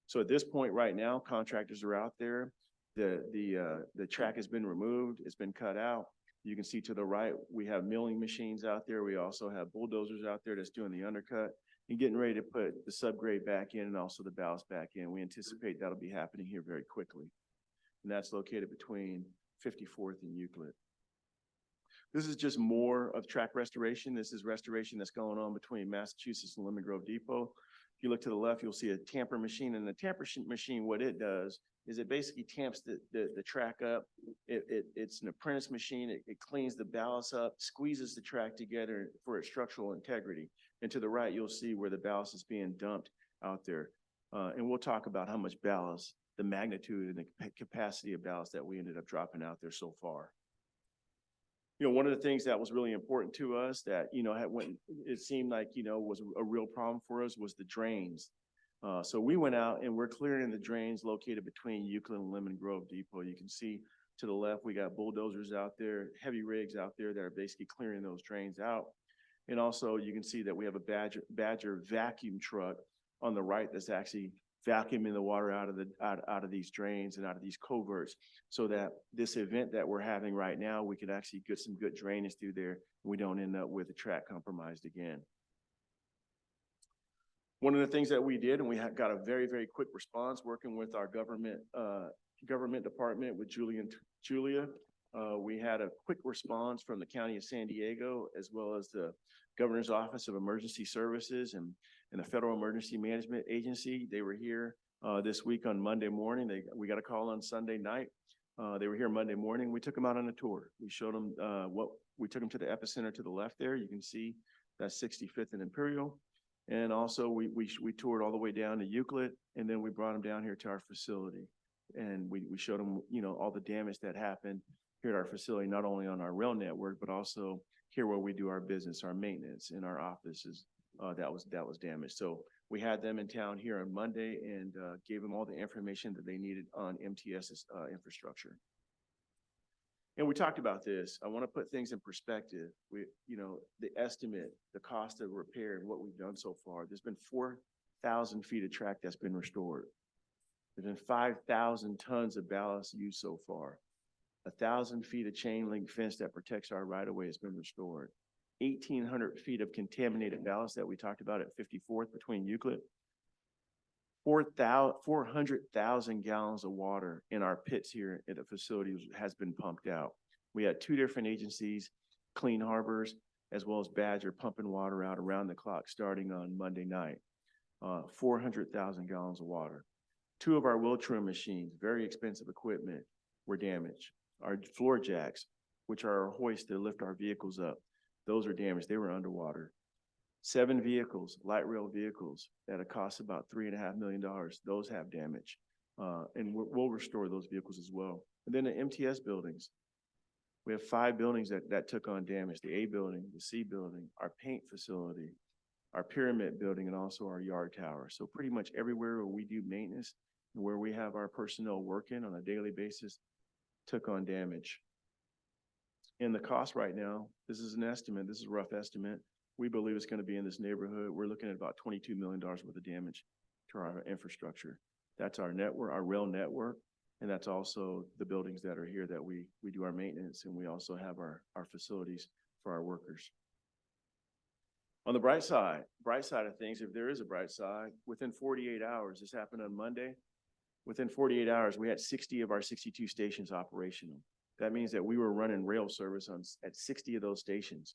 So at this point right now, contractors are out there. The track has been removed, it's been cut out. You can see to the right, we have milling machines out there. We also have bulldozers out there that's doing the undercut and getting ready to put the subgrade back in and also the ballast back in. We anticipate that'll be happening here very quickly. And that's located between 54th and Euclid. This is just more of track restoration. This is restoration that's going on between Massachusetts and Lemon Grove Depot. If you look to the left, you'll see a tamper machine, and the tamper machine, what it does is it basically tamps the track up. It's an apprentice machine. It cleans the ballast up, squeezes the track together for its structural integrity. And to the right, you'll see where the ballast is being dumped out there. And we'll talk about how much ballast, the magnitude and the capacity of ballast that we ended up dropping out there so far. One of the things that was really important to us that, it seemed like, was a real problem for us was the drains. So we went out and we're clearing the drains located between Euclid and Lemon Grove Depot. You can see To the left, we got bulldozers out there, heavy rigs out there that are basically clearing those drains out. And also you can see that we have a Badger vacuum truck on the right that's actually vacuuming the water out of these drains and out of these coverts, so that this event that we're having right now, we could actually get some good drainage through there. And we don't end up with the track compromised again. One of the things that we did, and we got a very, very quick response working with our government department with Julia. We had a quick response from the County of San Diego, as well as the Governor's Office of Emergency Services and the Federal Emergency Management Agency. They were here this week on Monday morning. We got a call on Sunday night. They were here Monday morning. We took them out on a tour. We showed them we took them to the epicenter to the left there. You can see that's 65th and Imperial. And also we toured all the way down to Euclid, and then we brought them down here to our facility. And we showed them, all the damage that happened here at our facility, not only on our rail network, but also here where we do our business, our maintenance in our offices, that was damaged. So we had them in town here on Monday and gave them all the information that they needed on MTS's infrastructure. And we talked about this. I want to put things in perspective. The estimate, the cost of repair and what we've done so far, there's been 4,000 feet of track that's been restored. There's been 5,000 tons of ballast used so far. 1,000 feet of chain link fence that protects our right of way has been restored. 1,800 feet of contaminated ballast that we talked about at 54th between Euclid. 400,000 gallons of water in our pits here at the facility has been pumped out. We had 2 different agencies, Clean Harbors, as well as Badger, pumping water out around the clock starting on Monday night. 400,000 gallons of water. 2 of our wheel trim machines, very expensive equipment, were damaged. Our floor jacks, which are our hoists to lift our vehicles up, those are damaged. They were underwater. 7 vehicles, light rail vehicles, at a cost of about $3.5 million. Those have damage. And we'll restore those vehicles as well. And then the MTS buildings. We have 5 buildings that took on damage: the A building, the C building, our paint facility, our pyramid building, and also our yard tower. So pretty much everywhere where we do maintenance and where we have our personnel working on a daily basis took on damage. And the cost right now, this is an estimate, this is a rough estimate. We believe it's going to be in this neighborhood. We're looking at about $22 million worth of damage to our infrastructure. That's our network, our rail network, and that's also the buildings that are here that we do our maintenance, and we also have our facilities for our workers. On the bright side of things, if there is a bright side, within 48 hours, this happened on Monday, within 48 hours, we had 60 of our 62 stations operational. That means that we were running rail service at 60 of those stations.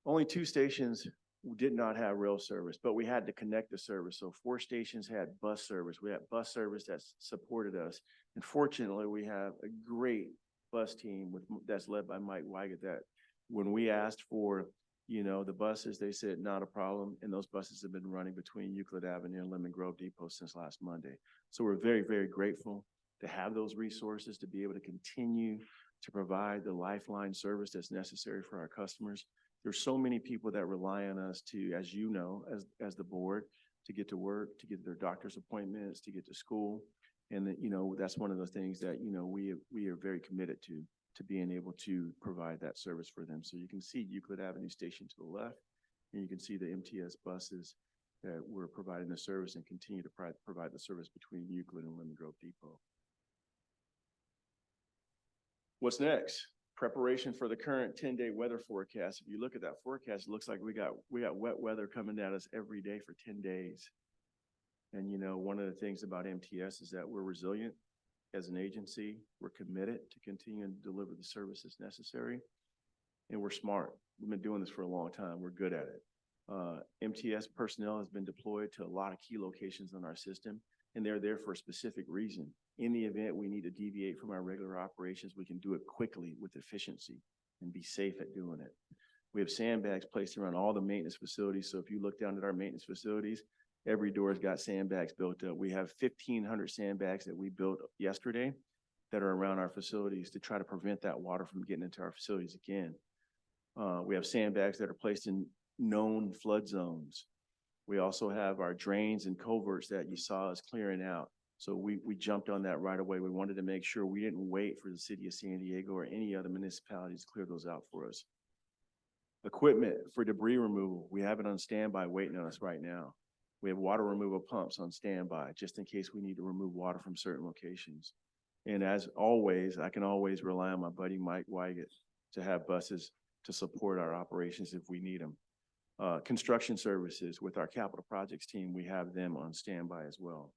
Only 2 stations did not have rail service, but we had to connect the service. So 4 stations had bus service. We had bus service that supported us. And fortunately, we have a great bus team that's led by Mike Weigett, that when we asked for, the buses, they said, not a problem. And those buses have been running between Euclid Avenue and Lemon Grove Depot since last Monday. So we're very, very grateful to have those resources to be able to continue to provide the lifeline service that's necessary for our customers. There's so many people that rely on us to, as you know, as the board, to get to work, to get their doctor's appointments, to get to school. And that, that's one of the things that, we are very committed to being able to provide that service for them. So you can see Euclid Avenue Station to the left, and you can see the MTS buses that we're providing the service and continue to provide the service between Euclid and Lemon Grove Depot. What's next? Preparation for the current 10-day weather forecast. If you look at that forecast, it looks like we got wet weather coming at us every day for 10 days. And one of the things about MTS is that we're resilient as an agency. We're committed to continue to deliver the services necessary, and we're smart. We've been doing this for a long time. We're good at it. MTS personnel has been deployed to a lot of key locations on our system, and they're there for a specific reason. In the event we need to deviate from our regular operations, we can do it quickly with efficiency and be safe at doing it. We have sandbags placed around all the maintenance facilities. So if you look down at our maintenance facilities, every door's got sandbags built up. We have 1,500 sandbags that we built yesterday that are around our facilities to try to prevent that water from getting into our facilities again. We have sandbags that are placed in known flood zones. We also have our drains and culverts that you saw us clearing out. So we jumped on that right away. We wanted to make sure we didn't wait for the city of San Diego or any other municipalities to clear those out for us. Equipment for debris removal, we have it on standby waiting on us right now. We have water removal pumps on standby, just in case we need to remove water from certain locations. And as always, I can always rely on my buddy Mike Weigett to have buses to support our operations if we need them. Construction services with our capital projects team, we have them on standby as well.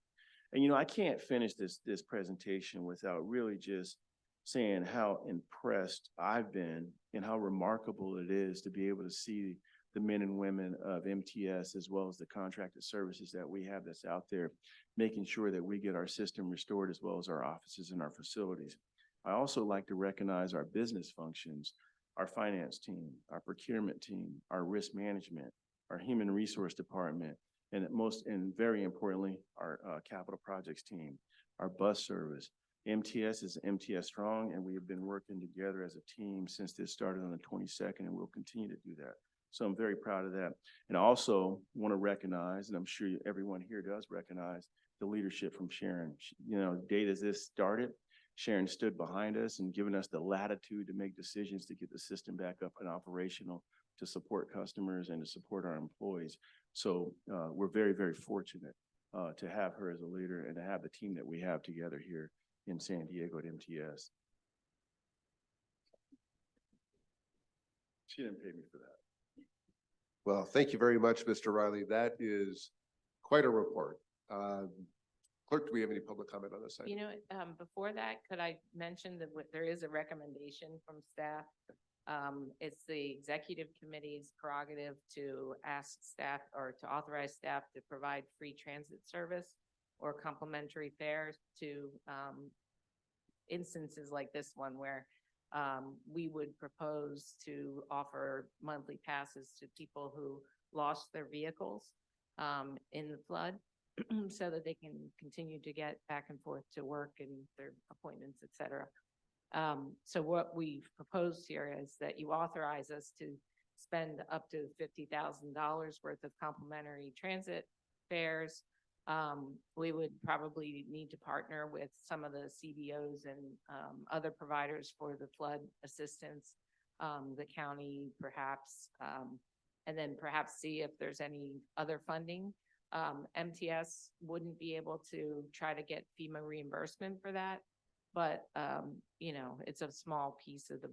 And I can't finish this presentation without really just saying how impressed I've been and how remarkable it is to be able to see the men and women of MTS, as well as the contracted services that we have that's out there, making sure that we get our system restored, as well as our offices and our facilities. I also like to recognize our business functions, our finance team, our procurement team, our risk management, our human resource department, and very importantly, our capital projects team, our bus service. MTS is MTS Strong, and we have been working together as a team since this started on the 22nd, and we'll continue to do that. So I'm very proud of that. And I also want to recognize, and I'm sure everyone here does recognize, the leadership from Sharon. The day that this started, Sharon stood behind us and given us the latitude to make decisions to get the system back up and operational, to support customers and to support our employees. So we're very, very fortunate to have her as a leader and to have the team that we have together here in San Diego at MTS. She didn't pay me for that. Well, thank you very much, Mr. Riley. That is quite a report. Clerk, do we have any public comment on this side? Before that, could I mention that there is a recommendation from staff? It's the executive committee's prerogative to ask staff or to authorize staff to provide free transit service or complimentary fares to instances like this one where we would propose to offer monthly passes to people who lost their vehicles in the flood so that they can continue to get back and forth to work and their appointments, et cetera. So what we've proposed here is that you authorize us to spend up to $50,000 worth of complimentary transit fares. We would probably need to partner with some of the CBOs and other providers for the flood assistance, the county perhaps, and then perhaps see if there's any other funding. MTS wouldn't be able to try to get FEMA reimbursement for that, but it's a small piece of the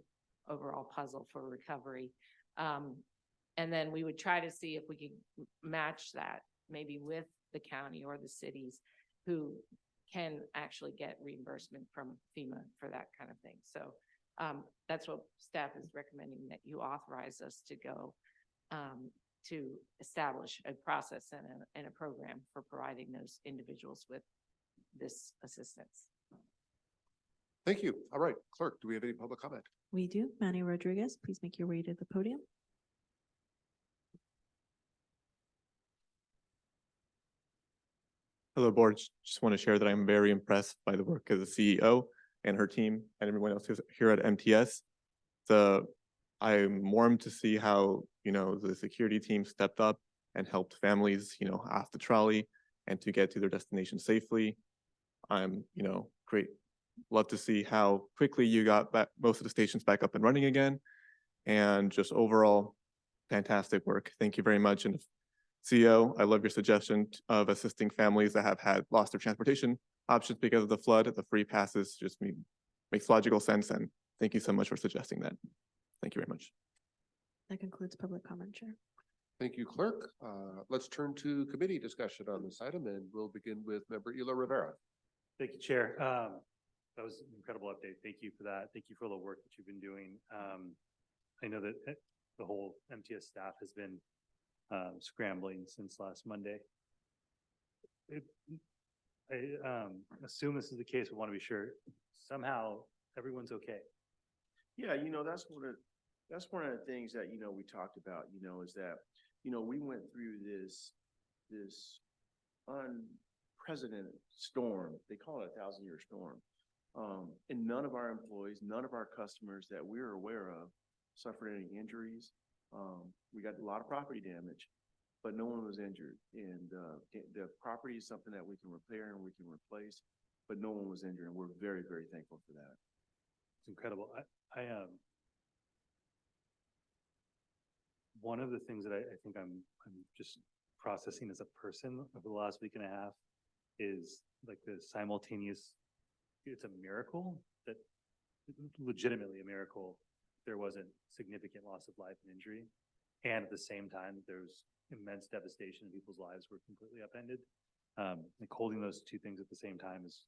overall puzzle for recovery. And then we would try to see if we could match that maybe with the county or the cities who can actually get reimbursement from FEMA for that kind of thing. So that's what staff is recommending, that you authorize us to go to establish a process and a program for providing those individuals with this assistance. Thank you. All right, Clerk, do we have any public comment? We do. Manny Rodriguez, please make your way to the podium. Hello, board. Just want to share that I'm very impressed by the work of the CEO and her team and everyone else who's here at MTS. I'm warmed to see how, the security team stepped up and helped families, off the trolley and to get to their destination safely. I'm, great. Love to see how quickly you got back most of the stations back up and running again. And just overall, fantastic work. Thank you very much. And CEO, I love your suggestion of assisting families that have lost their transportation options because of the flood. The free passes just makes logical sense. And thank you so much for suggesting that. Thank you very much. That concludes public comment, Chair. Thank you, Clerk. Let's turn to committee discussion on this item, and we'll begin with Member Ela Rivera. Thank you, Chair. That was an incredible update. Thank you for that. Thank you for all the work that you've been doing. I know that the whole MTS staff has been scrambling since last Monday. I assume this is the case. We want to be sure somehow everyone's okay. Yeah, that's one of the things that, we talked about, is that, we went through this unprecedented storm. They call it a 1,000-year storm. And none of our employees, none of our customers that we're aware of suffered any injuries. We got a lot of property damage, but no one was injured. And, the property is something that we can repair and we can replace, but no one was injured, and we're very, very thankful for that. It's incredible. One of the things that I think I'm just processing as a person over the last week and a half is like the simultaneous, it's a miracle that legitimately a miracle. There wasn't significant loss of life and injury. And at the same time, there's immense devastation and people's lives were completely upended. Like holding those two things at the same time is,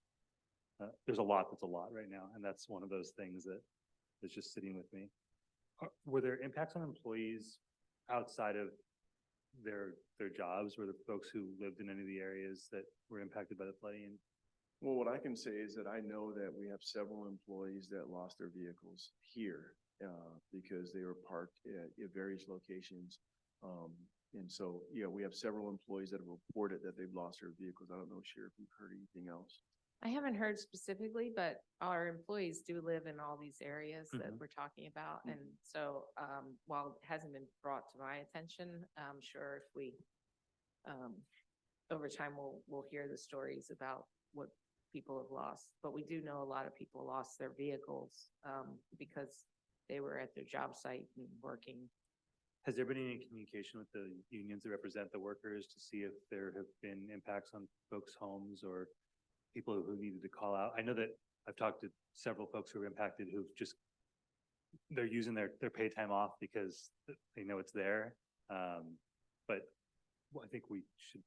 there's a lot that's a lot right now. And that's one of those things that is just sitting with me. Were there impacts on employees outside of their jobs? Were the folks who lived in any of the areas that were impacted by the flooding? Well, what I can say is that I know that we have several employees that lost their vehicles here because they were parked at various locations. And so, yeah, we have several employees that have reported that they've lost their vehicles. I don't know, Sheriff, if you've heard anything else. I haven't heard specifically, but our employees do live in all these areas that Mhm. we're talking about. And so, while it hasn't been brought to my attention, I'm sure if we, over time, we'll hear the stories about what people have lost. But we do know a lot of people lost their vehicles, because they were at their job site and working. Has there been any communication with the unions that represent the workers to see if there have been impacts on folks' homes or people who needed to call out? I know that I've talked to several folks who were impacted who've just, they're using their paid time off because they know it's there. But I think we should,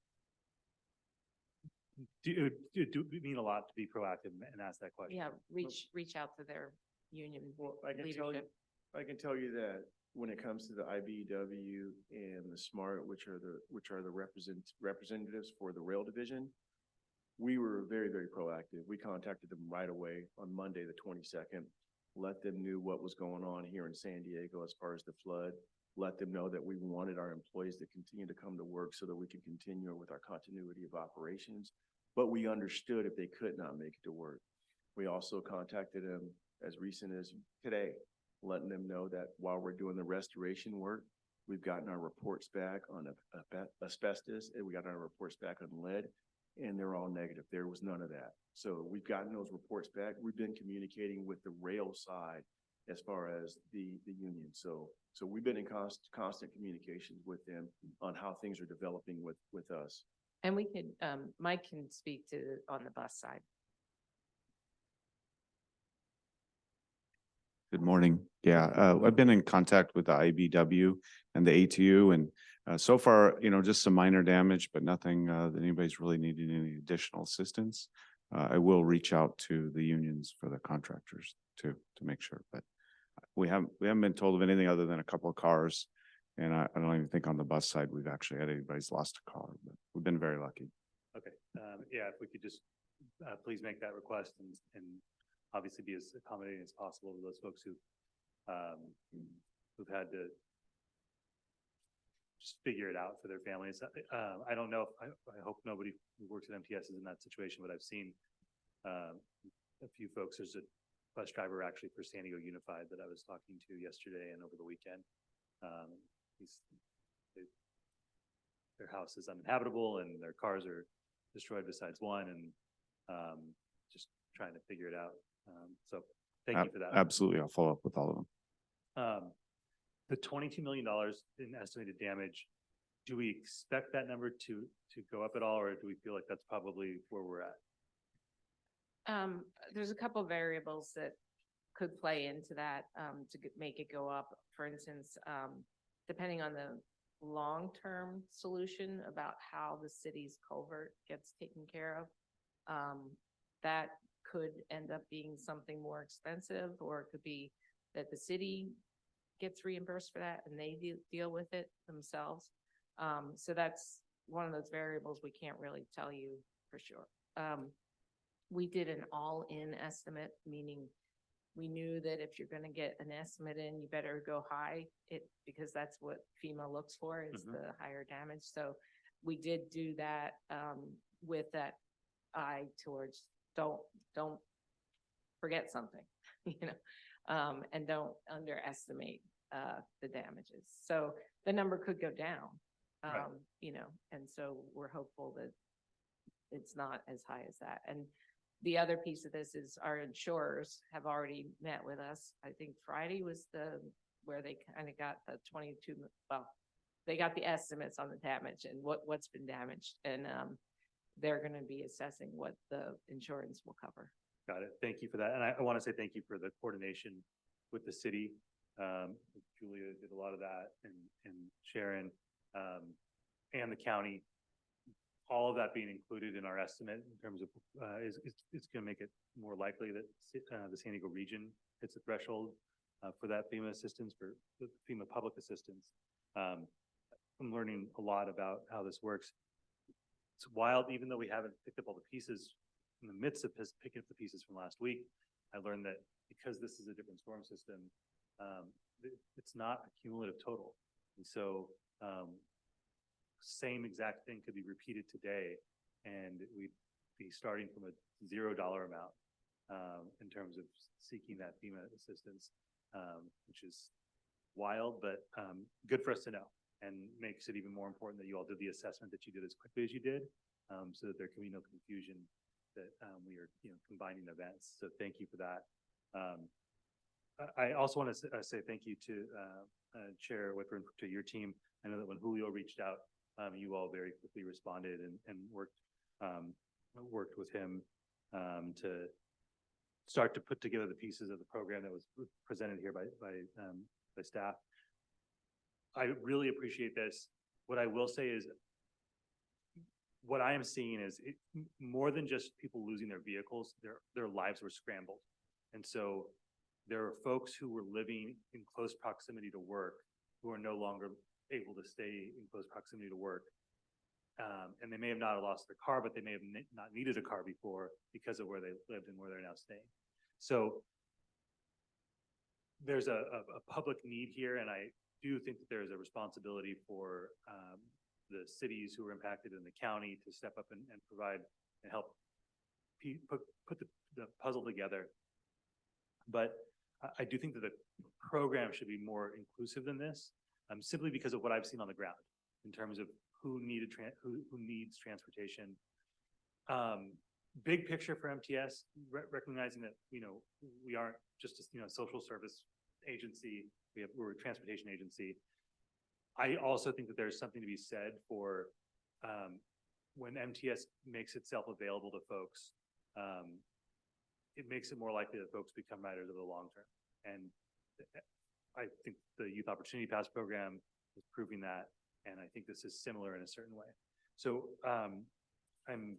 it would mean a lot to be proactive and ask that question. Yeah, reach out to their union Well, I can tell you, leadership. I can tell you that when it comes to the IBEW and the SMART, which are the representatives for the rail division, we were very, very proactive. We contacted them right away on Monday, the 22nd, let them know what was going on here in San Diego as far as the flood, let them know that we wanted our employees to continue to come to work so that we could continue with our continuity of operations. But we understood if they could not make it to work. We also contacted them as recent as today, letting them know that while we're doing the restoration work, we've gotten our reports back on asbestos, and we got our reports back on lead, and they're all negative. There was none of that. So we've gotten those reports back. We've been communicating with the rail side as far as the union. So we've been in constant communications with them on how things are developing with us. And we could, Mike can speak to on the bus side. Good morning. Yeah, I've been in contact with the IBW and the ATU, and so far, just some minor damage, but nothing that anybody's really needing any additional assistance. I will reach out to the unions for the contractors to make sure, but we haven't been told of anything other than a couple of cars. And I don't even think on the bus side we've actually had anybody's lost a car, but we've been very lucky. Okay, yeah, if we could just please make that request and obviously be as accommodating as possible to those folks who've had to just figure it out for their families. I don't know, I hope nobody who works at MTS is in that situation, but I've seen a few folks. There's a bus driver actually for San Diego Unified that I was talking to yesterday and over the weekend. Their house is uninhabitable and their cars are destroyed besides one, and just trying to figure it out. So thank you for that. Absolutely. I'll follow up with all of them. The $22 million in estimated damage, do we expect that number to go up at all, or do we feel like that's probably where we're at? There's a couple variables that could play into that to make it go up. For instance, depending on the long-term solution about how the city's culvert gets taken care of, that could end up being something more expensive, or it could be that the city gets reimbursed for that and they deal with it themselves. So that's one of those variables we can't really tell you for sure. We did an all-in estimate, meaning we knew that if you're gonna get an estimate in, you better go high, because that's what FEMA looks for, is the higher damage. So we did do that with that eye towards don't forget something, and don't underestimate the damages. So the number could go down Right. You know, and so we're hopeful that it's not as high as that. And the other piece of this is our insurers have already met with us. I think Friday was where they kind of got the 22, well, they got the estimates on the damage and what's been damaged. And they're going to be assessing what the insurance will cover. Got it. Thank you for that. And I want to say thank you for the coordination with the city. Julia did a lot of that, and Sharon, and the county. All of that being included in our estimate in terms of, it's going to make it more likely that the San Diego region hits a threshold for that FEMA assistance, for the FEMA public assistance. I'm learning a lot about how this works. It's wild, even though we haven't picked up all the pieces. In the midst of picking up the pieces from last week, I learned that because this is a different storm system, it's not a cumulative total. And so same exact thing could be repeated today, and we'd be starting from a $0 amount in terms of seeking that FEMA assistance, which is wild, but good for us to know, and makes it even more important that you all did the assessment that you did as quickly as you did, so that there can be no confusion that we are, combining events. So thank you for that. I also want to say thank you to Chair Whitburn, to your team. I know that when Julio reached out, you all very quickly responded and worked with him to start to put together the pieces of the program that was presented here by staff. I really appreciate this. What I will say is, what I am seeing is more than just people losing their vehicles, their lives were scrambled. And so there are folks who were living in close proximity to work who are no longer able to stay in close proximity to work. And they may have not lost their car, but they may have not needed a car before because of where they lived and where they're now staying. So there's a public need here, and I do think that there's a responsibility for the cities who are impacted in the county to step up and provide and help put the puzzle together. But I do think that the program should be more inclusive than this, simply because of what I've seen on the ground in terms of who needs transportation. Big picture for MTS, recognizing that we aren't just a social service agency. We're a transportation agency. I also think that there's something to be said for when MTS makes itself available to folks. It makes it more likely that folks become riders over the long term. And I think the Youth Opportunity Pass program is proving that, and I think this is similar in a certain way. So I'm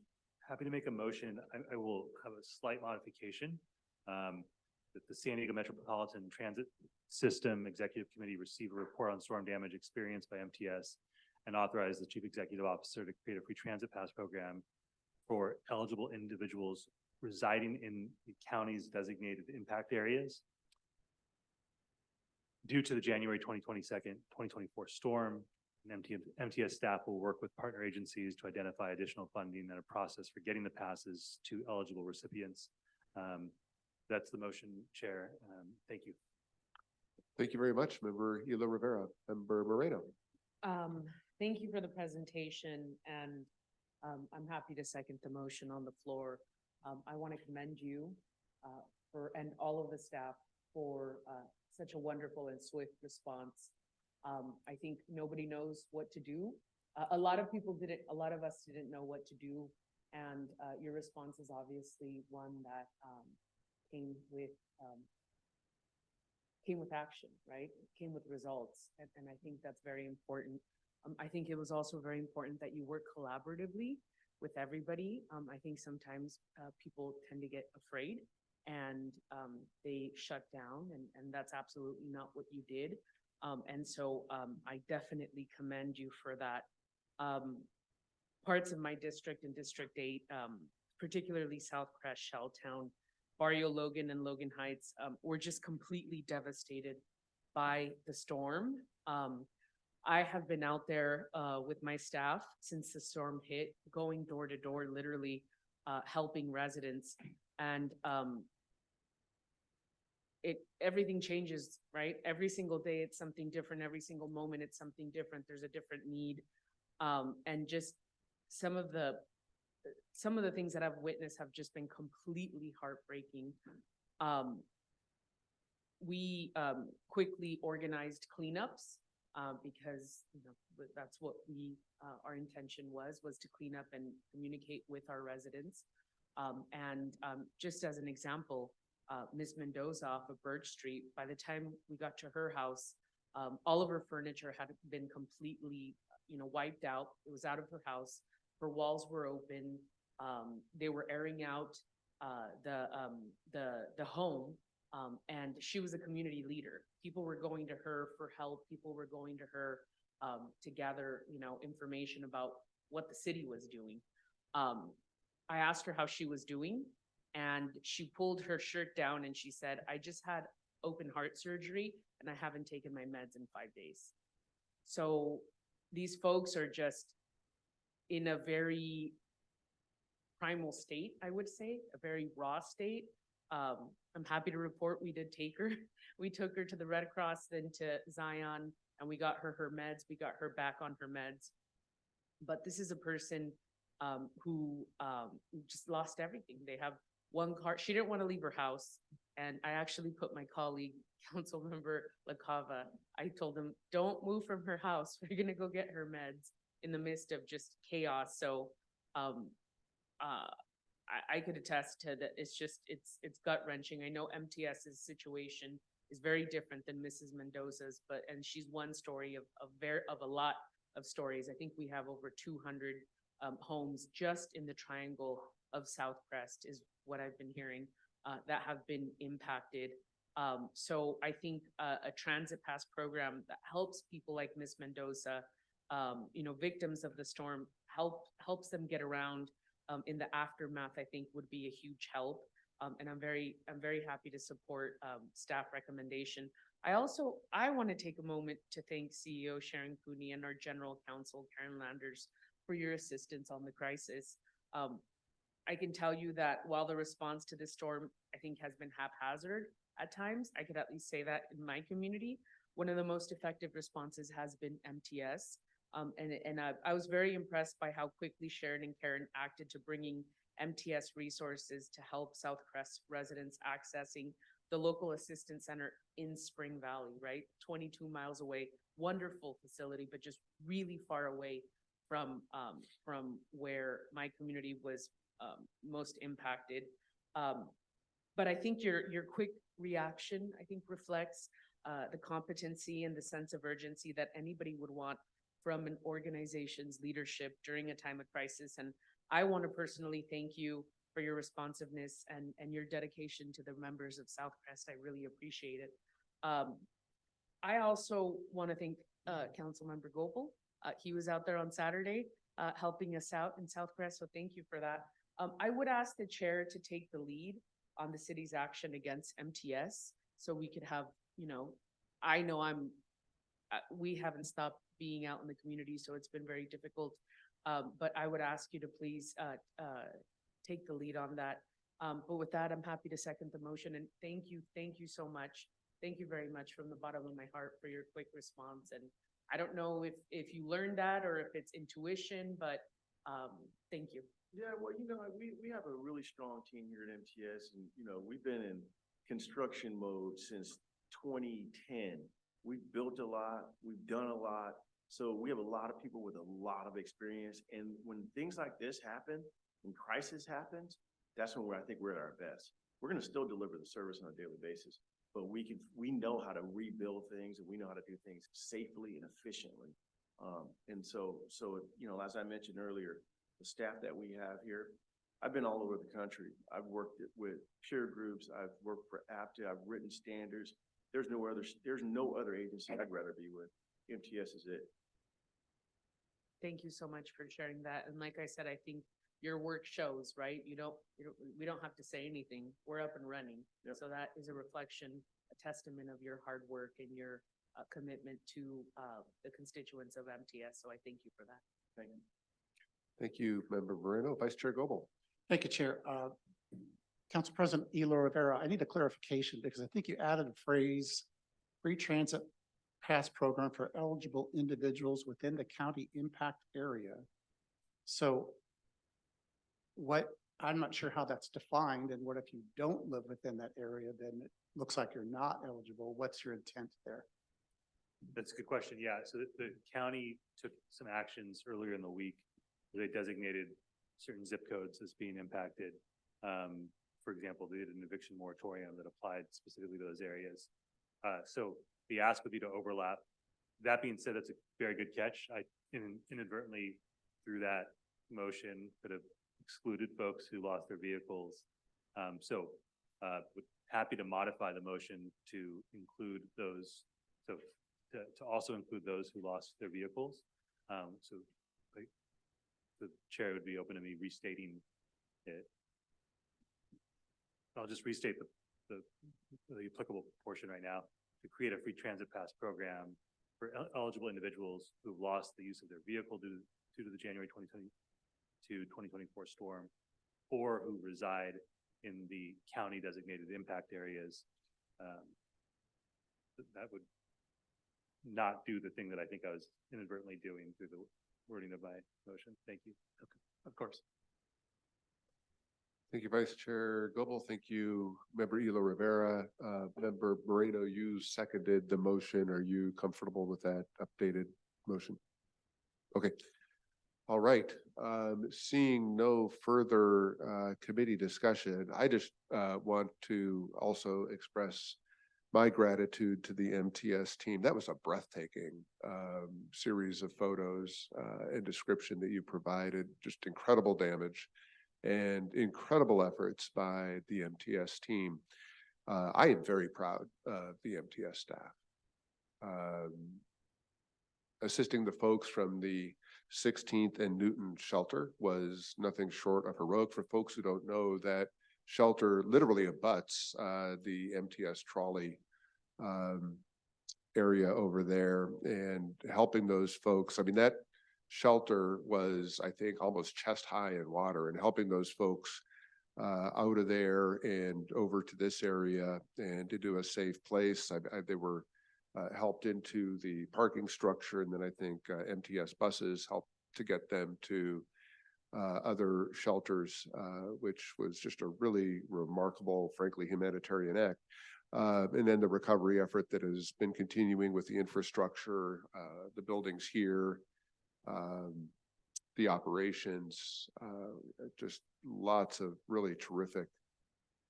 happy to make a motion. I will have a slight modification that the San Diego Metropolitan Transit System Executive Committee receive a report on storm damage experienced by MTS and authorize the Chief Executive Officer to create a free transit pass program for eligible individuals residing in the county's designated impact areas. Due to the January 2024 storm, MTS staff will work with partner agencies to identify additional funding and a process for getting the passes to eligible recipients. That's the motion, Chair. Thank you. Thank you very much, Member Hila Rivera. Member Moreno. Thank you for the presentation, and I'm happy to second the motion on the floor. I want to commend you and all of the staff for such a wonderful and swift response. I think nobody knows what to do. A lot of us didn't know what to do, and your response is obviously one that came with action, right? Came with results, and I think that's very important. I think it was also very important that you work collaboratively with everybody. I think sometimes people tend to get afraid and they shut down, and that's absolutely not what you did. And so I definitely commend you for that. Parts of my district and District 8, particularly South Crest, Shelltown, Barrio Logan, and Logan Heights, were just completely devastated by the storm. I have been out there with my staff since the storm hit, going door to door, literally helping residents. And everything changes, right? Every single day it's something different. Every single moment it's something different. There's a different need. And just some of the things that I've witnessed have just been completely heartbreaking. We quickly organized cleanups because, you know, that's what our intention was to clean up and communicate with our residents. Just as an example, Ms. Mendoza off of Birch Street, by the time we got to her house, all of her furniture had been completely, you know, wiped out. It was out of her house. Her walls were open. They were airing out the home. And she was a community leader. People were going to her for help. People were going to her to gather, you know, information about what the city was doing. I asked her how she was doing, and she pulled her shirt down and she said, "I just had open heart surgery and I haven't taken my meds in 5 days." So these folks are just in a very primal state, I would say, a very raw state. I'm happy to report we did take her. We took her to the Red Cross, then to Zion, and we got her meds. We got her back on her meds. But this is a person who just lost everything. They have one car. She didn't want to leave her house. And I actually put my colleague, council member LaCava, I told him, don't move from her house. We're going to go get her meds in the midst of just chaos. So I could attest to that. It's just, it's gut wrenching. I know MTS's situation is very different than Mrs. Mendoza's, and she's one story of a lot of stories. I think we have over 200 homes just in the triangle of South Crest is what I've been hearing that have been impacted. So I think a transit pass program that helps people like Ms. Mendoza, you know, victims of the storm, helps them get around in the aftermath, I think would be a huge help. And I'm very happy to support staff recommendation. I want to take a moment to thank CEO Sharon Cooney and our General Counsel Karen Landers for your assistance on the crisis. I can tell you that while the response to this storm, I think, has been haphazard at times, I could at least say that in my community, one of the most effective responses has been MTS. I was very impressed by how quickly Sharon and Karen acted to bringing MTS resources to help South Crest residents accessing the local assistance center in Spring Valley, right? 22 miles away, wonderful facility, but just really far away from where my community was most impacted. But I think your quick reaction, I think, reflects the competency and the sense of urgency that anybody would want from an organization's leadership during a time of crisis. And I want to personally thank you for your responsiveness and your dedication to the members of South Crest. I really appreciate it. I also want to thank Councilmember Gopal. He was out there on Saturday helping us out in South Crest, so thank you for that. I would ask the chair to take the lead on the city's action against MTS so we could have, you know, I know we haven't stopped being out in the community, so it's been very difficult. But I would ask you to please take the lead on that. But with that, I'm happy to second the motion, and thank you so much. Thank you very much from the bottom of my heart for your quick response. And I don't know if you learned that or if it's intuition, but thank you. Yeah, well, you know, we have a really strong team here at MTS, and, you know, we've been in construction mode since 2010. We've built a lot, we've done a lot. So we have a lot of people with a lot of experience. And when things like this happen, when crisis happens, that's when I think we're at our best. We're going to still deliver the service on a daily basis, but we know how to rebuild things, and we know how to do things safely and efficiently. And so, you know, as I mentioned earlier, the staff that we have here, I've been all over the country. I've worked with peer groups. I've worked for APTA. I've written standards. There's no other agency I'd rather be with. MTS is it. Thank you so much for sharing that. And like I said, I think your work shows, right? We don't have to say anything. We're up and running. Yep. So that is a reflection, a testament of your hard work and your commitment to the constituents of MTS. So I thank you for that. Thank you. Thank you, Member Moreno. Vice Chair Goebel. Thank you, Chair. Council President Elo Rivera, I need a clarification because I think you added a phrase, free transit pass program for eligible individuals within the county impact area. So what, I'm not sure how that's defined, and what if you don't live within that area, then it looks like you're not eligible. What's your intent there? That's a good question. Yeah, so the county took some actions earlier in the week. They designated certain zip codes as being impacted. For example, they did an eviction moratorium that applied specifically to those areas. So the ask would be to overlap. That being said, that's a very good catch. I inadvertently, through that motion, could have excluded folks who lost their vehicles. Happy to modify the motion to include those, to also include those who lost their vehicles. The chair would be open to me restating it. I'll just restate the applicable portion right now. To create a free transit pass program for eligible individuals who've lost the use of their vehicle due to the January 2020 to 2024 storm, or who reside in the county designated impact areas. That would not do the thing that I think I was inadvertently doing through the wording of my motion. Thank you. Okay. Of course. Thank you, Vice Chair Goebel. Thank you, Member Elo Rivera. Member Moreno, you seconded the motion. Are you comfortable with that updated motion? Okay. All right. Seeing no further committee discussion, I just want to also express my gratitude to the MTS team. That was a breathtaking series of photos and description that you provided. Just incredible damage and incredible efforts by the MTS team. I am very proud of the MTS staff. Assisting the folks from the 16th and Newton shelter was nothing short of heroic. For folks who don't know, that shelter literally abuts the MTS trolley area over there, and helping those folks. I mean, that shelter was, I think, almost chest high in water, and helping those folks out of there and over to this area and into a safe place. They were helped into the parking structure, and then I think MTS buses helped to get them to other shelters, which was just a really remarkable, frankly, humanitarian act. And then the recovery effort that has been continuing with the infrastructure, the buildings here, the operations, just lots of really terrific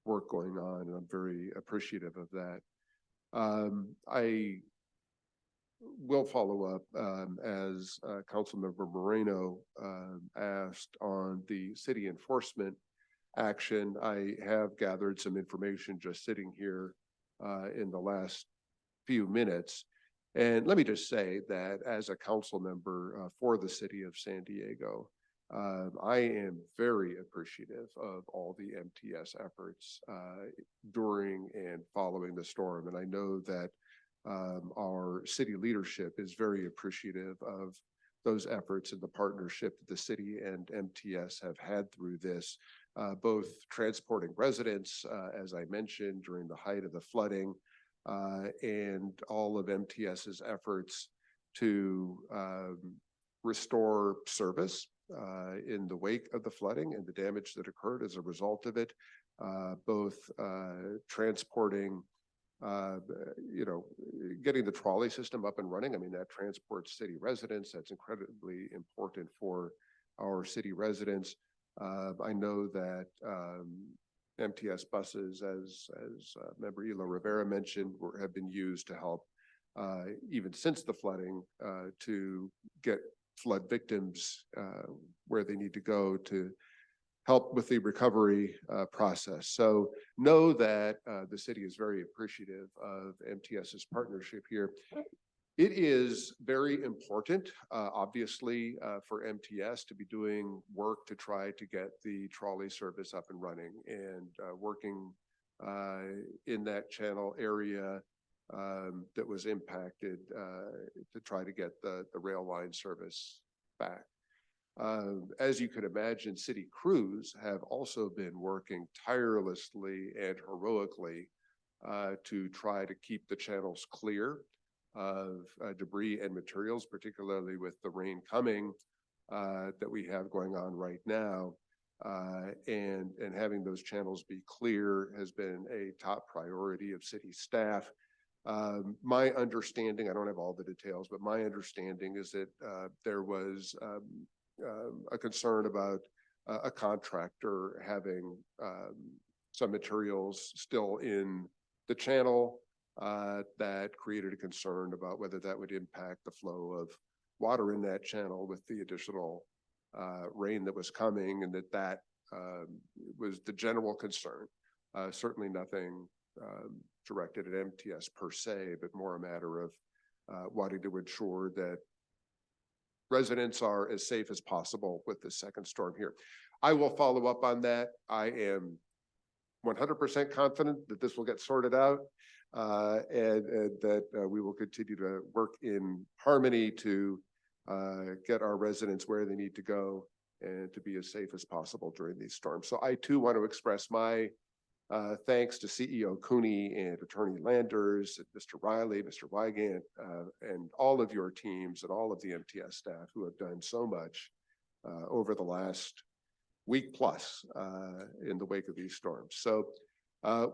work going on, and I'm very appreciative of that. I will follow up as Councilmember Moreno asked on the city enforcement action. I have gathered some information just sitting here in the last few minutes. And let me just say that as a council member for the city of San Diego, I am very appreciative of all the MTS efforts during and following the storm. And I know that our city leadership is very appreciative of those efforts and the partnership that the city and MTS have had through this, both transporting residents, as I mentioned, during the height of the flooding, and all of MTS's efforts to restore service in the wake of the flooding and the damage that occurred as a result of it, both transporting, getting the trolley system up and running. I mean, that transports city residents. That's incredibly important for our city residents. I know that MTS buses, as Member Elo Rivera mentioned, have been used to help even since the flooding to get flood victims where they need to go to help with the recovery process. So know that the city is very appreciative of MTS's partnership here. It is very important, obviously, for MTS to be doing work to try to get the trolley service up and running, and working in that channel area that was impacted to try to get the rail line service back. As you can imagine, city crews have also been working tirelessly and heroically to try to keep the channels clear of debris and materials, particularly with the rain coming that we have going on right now. And having those channels be clear has been a top priority of city staff. My understanding, I don't have all the details, but my understanding is that there was a concern about a contractor having some materials still in the channel that created a concern about whether that would impact the flow of water in that channel with the additional rain that was coming, and that was the general concern. Certainly nothing directed at MTS per se, but more a matter of wanting to ensure that residents are as safe as possible with the second storm here. I will follow up on that. I am 100% confident that this will get sorted out and that we will continue to work in harmony to get our residents where they need to go and to be as safe as possible during these storms. So I too want to express my thanks to CEO Cooney and Attorney Landers, and Mr. Riley, Mr. Wygant, and all of your teams and all of the MTS staff who have done so much over the last week plus in the wake of these storms. So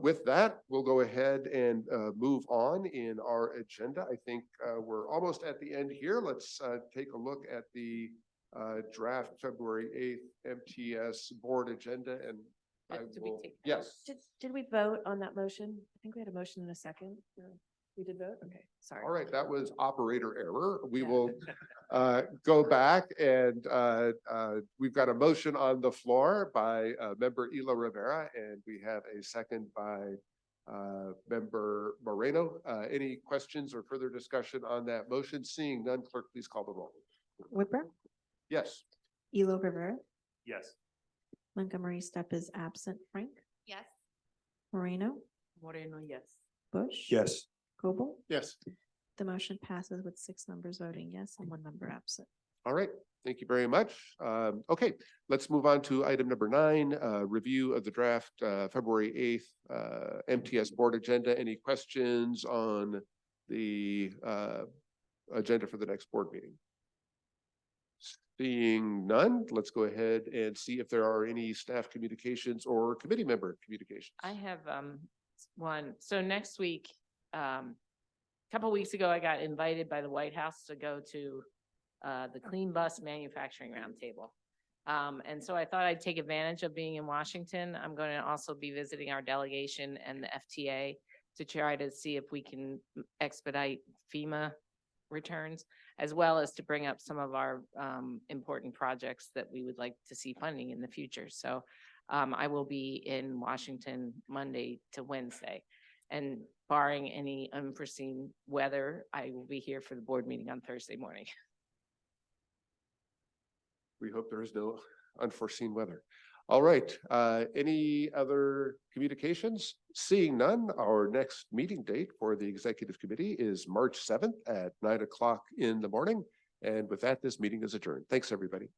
with that, we'll go ahead and move on in our agenda. I think we're almost at the end here. Let's take a look at the draft February 8th MTS board agenda, and I will, yes. Did we vote on that motion? I think we had a motion in a second. We did vote? Okay, sorry. All right, that was operator error. We Yeah. will go back and we've got a motion on the floor by member Elo Rivera, and we have a second by member Moreno. Any questions or further discussion on that motion? Seeing none, clerk, please call the roll. Whitmer, Yes. Elo Rivera, Yes. Montgomery Step is absent. Frank, Yes. Moreno, Moreno, yes. Bush. Yes. Coble. Yes. The motion passes with 6 members voting yes and 1 member absent. All right, thank you very much. Okay, let's move on to item number 9, review of the draft February 8th MTS board agenda. Any questions on the agenda for the next board meeting? Seeing none, let's go ahead and see if there are any staff communications or committee member communications. I have one. So next week, a couple weeks ago, I got invited by the White House to go to the Clean Bus Manufacturing Roundtable. And so I thought I'd take advantage of being in Washington. I'm going to also be visiting our delegation and the FTA to try to see if we can expedite FEMA returns, as well as to bring up some of our important projects that we would like to see funding in the future. So I will be in Washington Monday to Wednesday. And barring any unforeseen weather, I will be here for the board meeting on Thursday morning. We hope there is no unforeseen weather. All right, any other communications? Seeing none, our next meeting date for the executive committee is March 7th at 9 o'clock in the morning. And with that, this meeting is adjourned. Thanks, everybody.